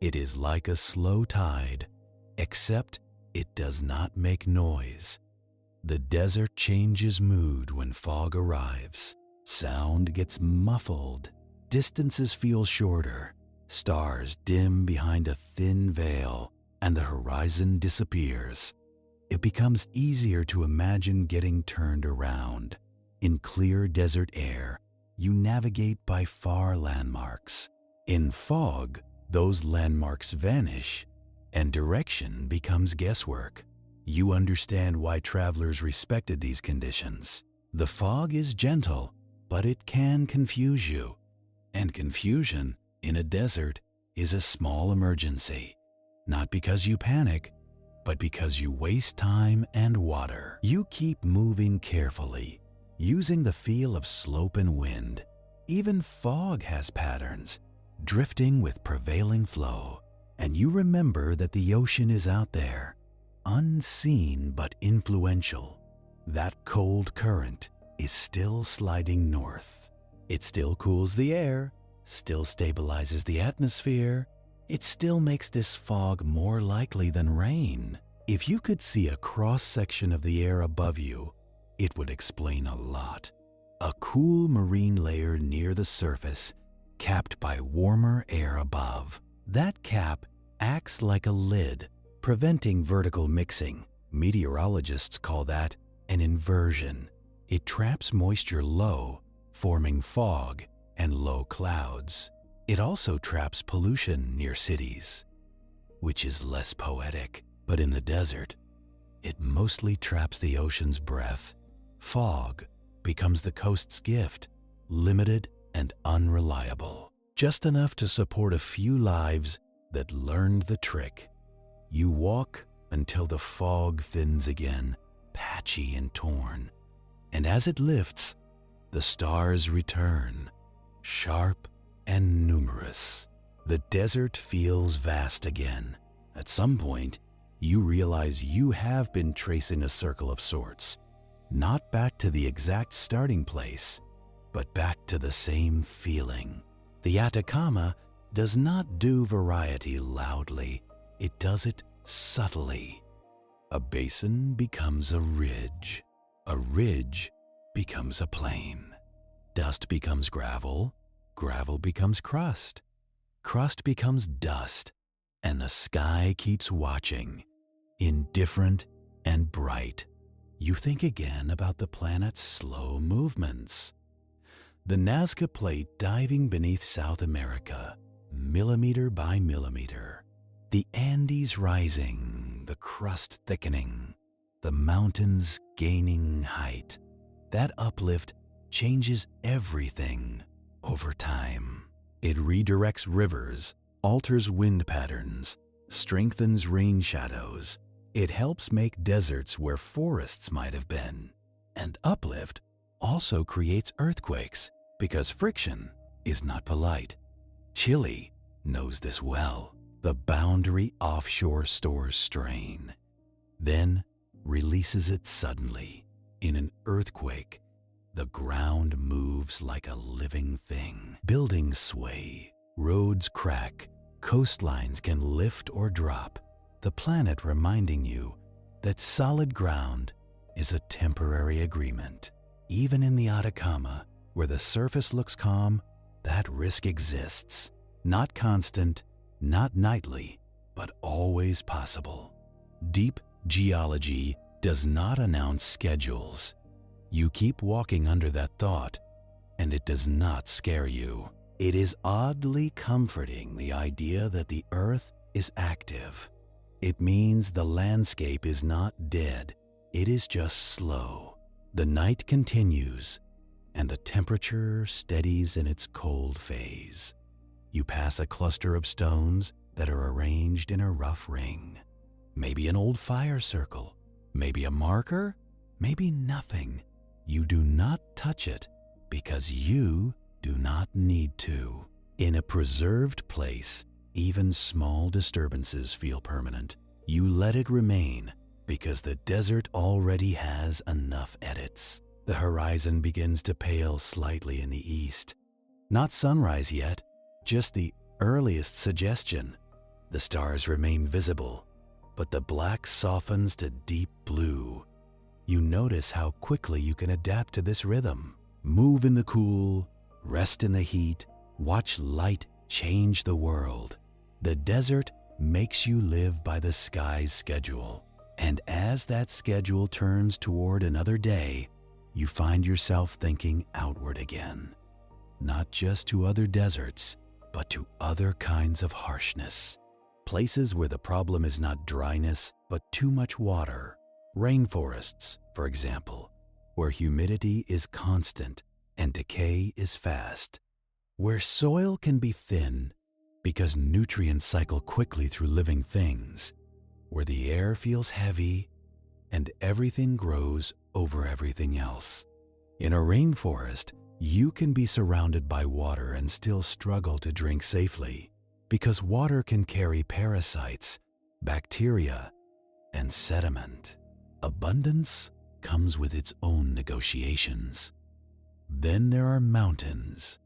It is like a slow tide, except it does not make noise. The desert changes mood when fog arrives. Sound gets muffled, distances feel shorter, stars dim behind a thin veil, and the horizon disappears. It becomes easier to imagine getting turned around. In clear desert air, you navigate by far landmarks. In fog, those landmarks vanish, and direction becomes guesswork. you understand why travelers respected these conditions. The fog is gentle, but it can confuse you. And confusion in a desert is a small emergency, not because you panic, but because you waste time and water. You keep moving carefully, using the feel of slope and wind. Even fog has patterns, drifting with prevailing flow. And you remember that the ocean is out there, unseen but influential. That cold current is still sliding north. It still cools the air, still stabilizes the atmosphere. It still makes this fog more likely than rain. If you could see a cross-section of the air above you, it would explain a lot. A cool marine layer near the surface, capped by warmer air above. That cap acts like a lid, preventing vertical mixing. Meteorologists call that an inversion. It traps moisture low, forming fog and low clouds. It also traps pollution near cities, which is less poetic. But in the desert, it mostly traps the ocean's breath. Fog becomes the coast's gift, limited and unreliable. Just enough to support a few lives that learned the trick. You walk until the fog thins again, patchy and torn. And as it lifts, the stars return, sharp and numerous. The desert feels vast again. At some point, you realize you have been tracing a circle of sorts, not back to the exact starting place, but back to the same feeling. The Atacama does not do variety loudly, it does it subtly. A basin becomes a ridge becomes a plain. Dust becomes gravel, gravel becomes crust becomes dust, and the sky keeps watching, indifferent and bright. You think again about the planet's slow movements. The Nazca Plate diving beneath South America, millimeter by millimeter. The Andes rising, the crust thickening, the mountains gaining height. That uplift changes everything over time. It redirects rivers, alters wind patterns, strengthens rain shadows. It helps make deserts where forests might have been. And uplift also creates earthquakes because friction is not polite. Chile knows this well. The boundary offshore stores strain, then releases it suddenly. In an earthquake, the ground moves like a living thing. Buildings sway, roads crack, coastlines can lift or drop. The planet reminding you that solid ground is a temporary agreement. Even in the Atacama, where the surface looks calm, that risk exists. Not constant, not nightly, but always possible. Deep geology does not announce schedules. You keep walking under that thought, and it does not scare you. It is oddly comforting, the idea that the Earth is active. It means the landscape is not dead, it is just slow. The night continues, and the temperature steadies in its cold phase. You pass a cluster of stones that are arranged in a rough ring. Maybe an old fire circle, maybe a marker, maybe nothing. You do not touch it because you do not need to. In a preserved place, even small disturbances feel permanent. You let it remain because the desert already has enough edits. The horizon begins to pale slightly in the east. Not sunrise yet, just the earliest suggestion. The stars remain visible, but the black softens to deep blue. You notice how quickly you can adapt to this rhythm. Move in the cool, rest in the heat, watch light change the world. The desert makes you live by the sky's schedule. And as that schedule turns toward another day, you find yourself thinking outward again. Not just to other deserts, but to other kinds of harshness. Places where the problem is not dryness, but too much water. Rainforests, for example, where humidity is constant and decay is fast. Where soil can be thin because nutrients cycle quickly through living things. Where the air feels heavy and everything grows over everything else. In a rainforest, you can be surrounded by water and still struggle to drink safely because water can carry parasites, bacteria, and sediment. Abundance comes with its own negotiations. Then there are mountains,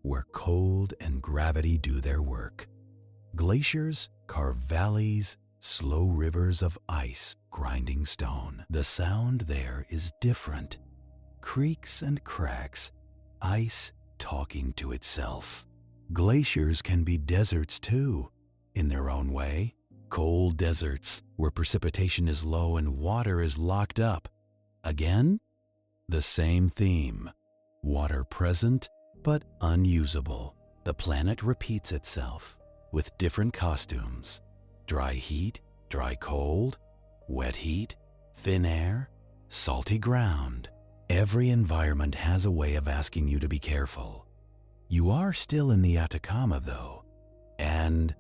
where cold and gravity do their work. Glaciers carve valleys, slow rivers of ice grinding stone. The sound there is different. Creaks and cracks, ice talking to itself. Glaciers can be deserts too, in their own way. Cold deserts where precipitation is low and water is locked up. Again, the same theme. Water present, but unusable. The planet repeats itself with different costumes. Dry heat, dry cold, wet heat, thin air, salty ground. Every environment has a way of asking you to be careful. You are still in the Atacama though, and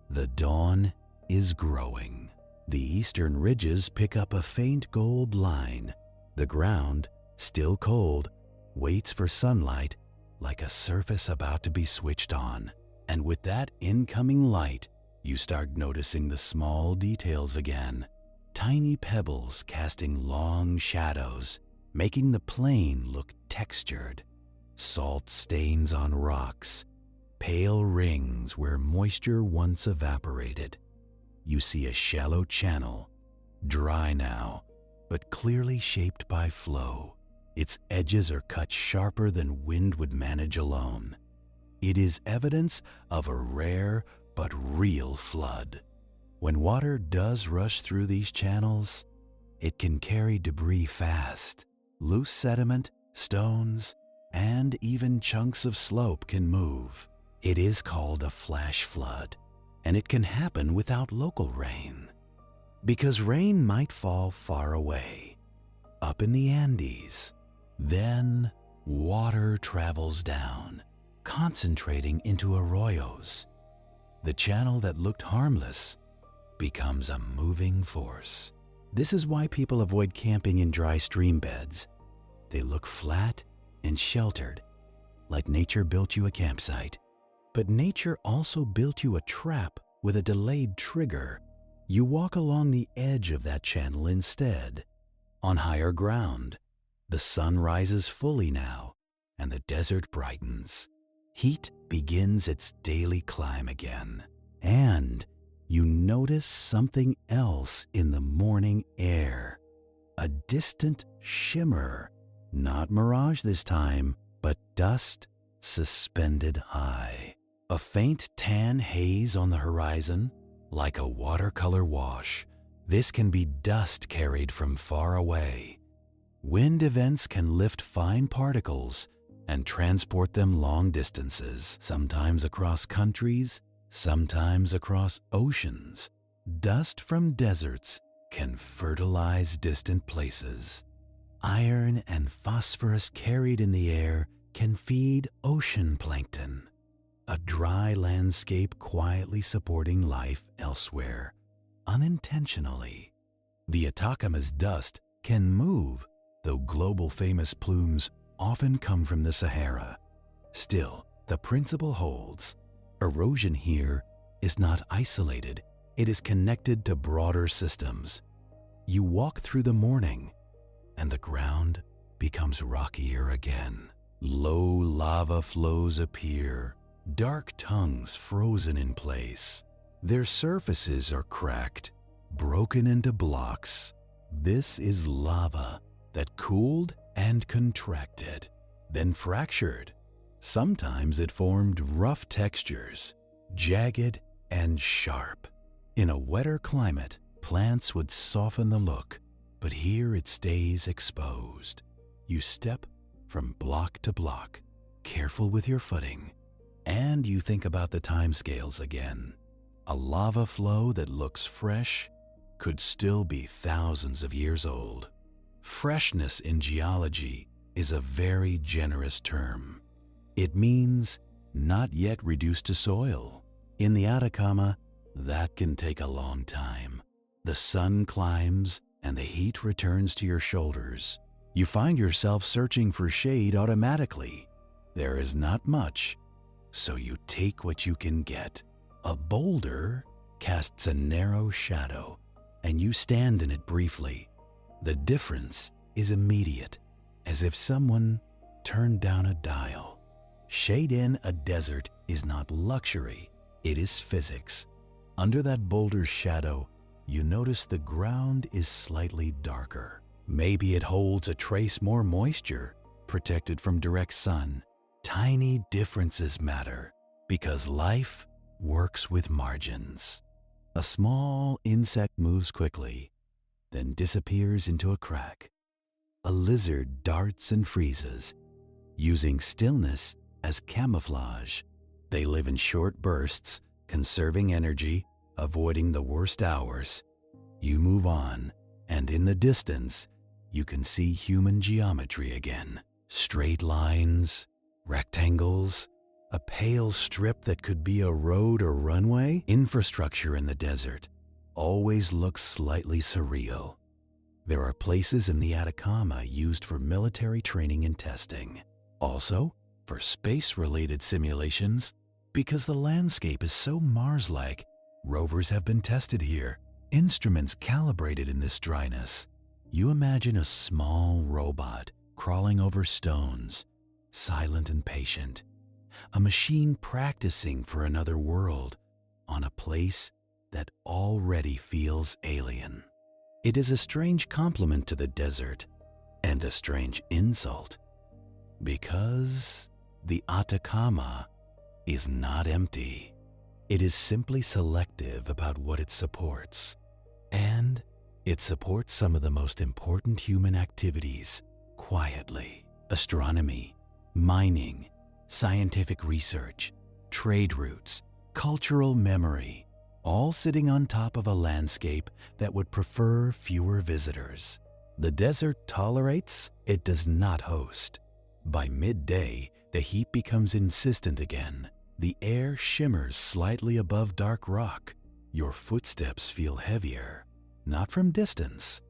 the dawn is growing. The eastern ridges pick up a faint gold line. The ground, still cold, waits for sunlight like a surface about to be switched on. And with that incoming light, you start noticing the small details again. Tiny pebbles casting long shadows, making the plain look textured. Salt stains on rocks, pale rings where moisture once evaporated. You see a shallow channel, dry now, but clearly shaped by flow. Its edges are cut sharper than wind would manage alone. It is evidence of a rare but real flood. When water does rush through these channels, it can carry debris fast. Loose sediment, stones, and even chunks of slope can move. It is called a flash flood, and it can happen without local rain. Because rain might fall far away, up in the Andes. Then water travels down, concentrating into arroyos. The channel that looked harmless becomes a moving force. This is why people avoid camping in dry stream beds. They look flat and sheltered, like nature built you a campsite. But nature also built you a trap with a delayed trigger. You walk along the edge of that channel instead. On higher ground, the sun rises fully now, and the desert brightens. Heat begins its daily climb again. And you notice something else in the morning air. A distant shimmer. Not mirage this time, but dust suspended high. A faint tan haze on the horizon, like a watercolor wash. This can be dust carried from far away. Wind events can lift fine particles and transport them long distances, sometimes across countries, sometimes across oceans. Dust from deserts can fertilize distant places. Iron and phosphorus carried in the air can feed ocean plankton, a dry landscape quietly supporting life elsewhere, unintentionally. The Atacama's dust can move, though global famous plumes often come from the Sahara. Still, the principle holds. Erosion here is not isolated. It is connected to broader systems. You walk through the morning, and the ground becomes rockier again. Low lava flows appear, dark tongues frozen in place. Their surfaces are cracked, broken into blocks. This is lava that cooled and contracted, then fractured. Sometimes it formed rough textures, jagged and sharp. In a wetter climate, plants would soften the look, but here it stays exposed. You step from block to block, careful with your footing, and you think about the timescales again. A lava flow that looks fresh could still be thousands of years old. Freshness in geology is a very generous term. It means not yet reduced to soil. In the Atacama, that can take a long time. The sun climbs and the heat returns to your shoulders. You find yourself searching for shade automatically. There is not much, so you take what you can get. A boulder casts a narrow shadow, and you stand in it briefly. The difference is immediate, as if someone turned down a dial. Shade in a desert is not luxury, it is physics. Under that boulder's shadow, you notice the ground is slightly darker. Maybe it holds a trace more moisture, protected from direct sun. Tiny differences matter, because life works with margins. A small insect moves quickly, then disappears into a crack. A lizard darts and freezes, using stillness as camouflage. They live in short bursts, conserving energy, avoiding the worst hours. You move on, and in the distance, you can see human geometry again. Straight lines, rectangles, a pale strip that could be a road or runway. Infrastructure in the desert always looks slightly surreal. There are places in the Atacama used for military training and testing. Also, for space-related simulations, because the landscape is so Mars-like, rovers have been tested here, instruments calibrated in this dryness. You imagine a small robot crawling over stones, silent and patient. A machine practicing for another world on a place that already feels alien. It is a strange compliment to the desert and a strange insult, because the Atacama is not empty. It is simply selective about what it supports, and it supports some of the most important human activities quietly. Astronomy, mining, scientific research, trade routes, cultural memory, all sitting on top of a landscape that would prefer fewer visitors. The desert tolerates, it does not host. By midday, the heat becomes insistent again. The air shimmers slightly above dark rock. Your footsteps feel heavier, not from distance,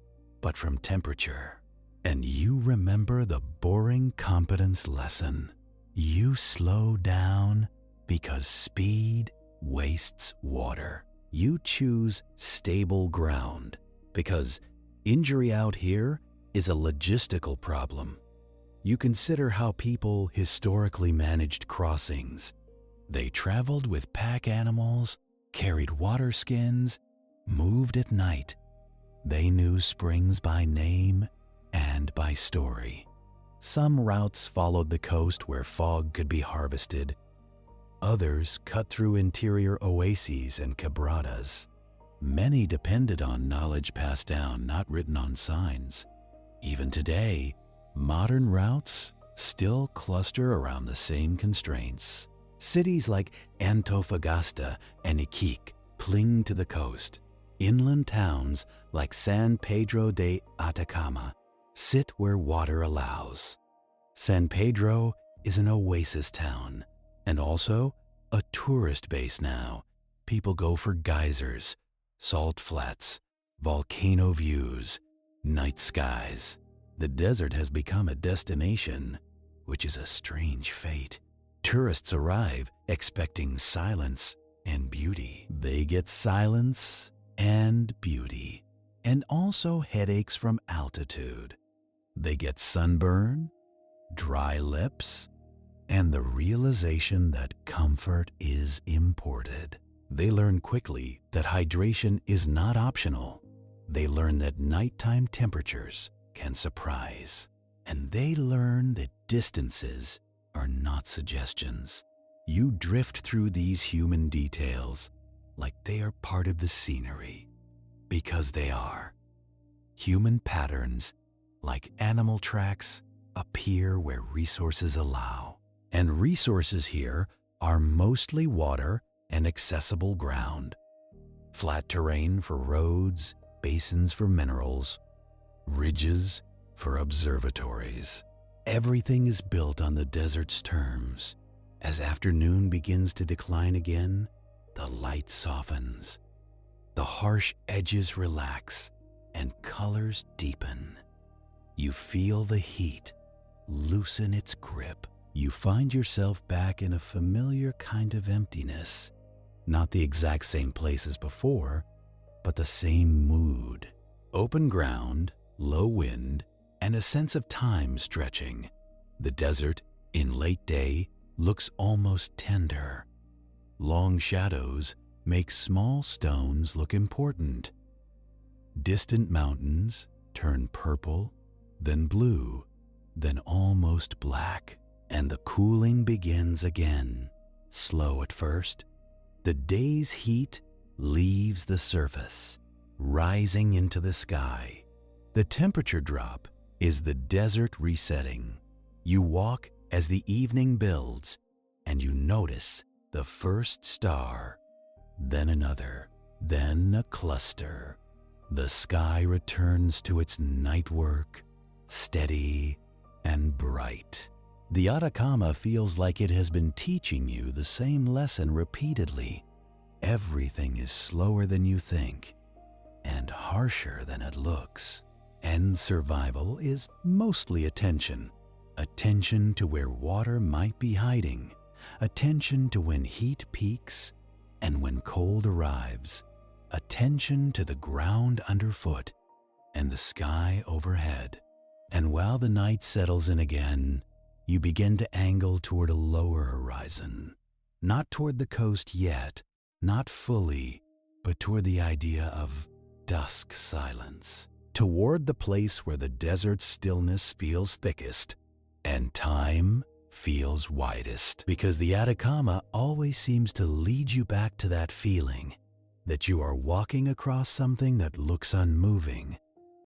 but from temperature. And you remember the boring competence lesson. You slow down because speed wastes water. You choose stable ground because injury out here is a logistical problem. You consider how people historically managed crossings. They traveled with pack animals, carried water skins, moved at night. They knew springs by name and by story. Some routes followed the coast where fog could be harvested. Others cut through interior oases and quebradas. Many depended on knowledge passed down, not written on signs. Even today, modern routes still cluster around the same constraints. Cities like Antofagasta and Iquique cling to the coast. Inland towns like San Pedro de Atacama sit where water allows. San Pedro is an oasis town, and also a tourist base now. People go for geysers, salt flats, volcano views, night skies. The desert has become a destination, which is a strange fate. Tourists arrive expecting silence and beauty. They get silence and beauty, and also headaches from altitude. They get sunburn, dry lips, and the realization that comfort is imported. They learn quickly that hydration is not optional. They learn that nighttime temperatures can surprise. And they learn that distances are not suggestions. You drift through these human details like they are part of the scenery, because they are. Human patterns, like animal tracks, appear where resources allow. And resources here are mostly water and accessible ground. Flat terrain for roads, basins for minerals, ridges for observatories. Everything is built on the desert's terms. As afternoon begins to decline again, the light softens. The harsh edges relax and colors deepen. You feel the heat loosen its grip. You find yourself back in a familiar kind of emptiness. Not the exact same place as before, but the same mood. Open ground, low wind, and a sense of time stretching. The desert, in late day, looks almost tender. Long shadows make small stones look important. Distant mountains turn purple, then blue, then almost black, and the cooling begins again. Slow at first, the day's heat leaves the surface, rising into the sky. The temperature drop is the desert resetting. You walk as the evening builds, and you notice the first star, then another, then a cluster. The sky returns to its night work, steady and bright. The Atacama feels like it has been teaching you the same lesson repeatedly. Everything is slower than you think and harsher than it looks. And survival is mostly attention. Attention to where water might be hiding. Attention to when heat peaks and when cold arrives. Attention to the ground underfoot and the sky overhead. And while the night settles in again, you begin to angle toward a lower horizon. Not toward the coast yet, not fully, but toward the idea of dusk silence. Toward the place where the desert stillness feels thickest and time feels widest. Because the Atacama always seems to lead you back to that feeling that you are walking across something that looks unmoving,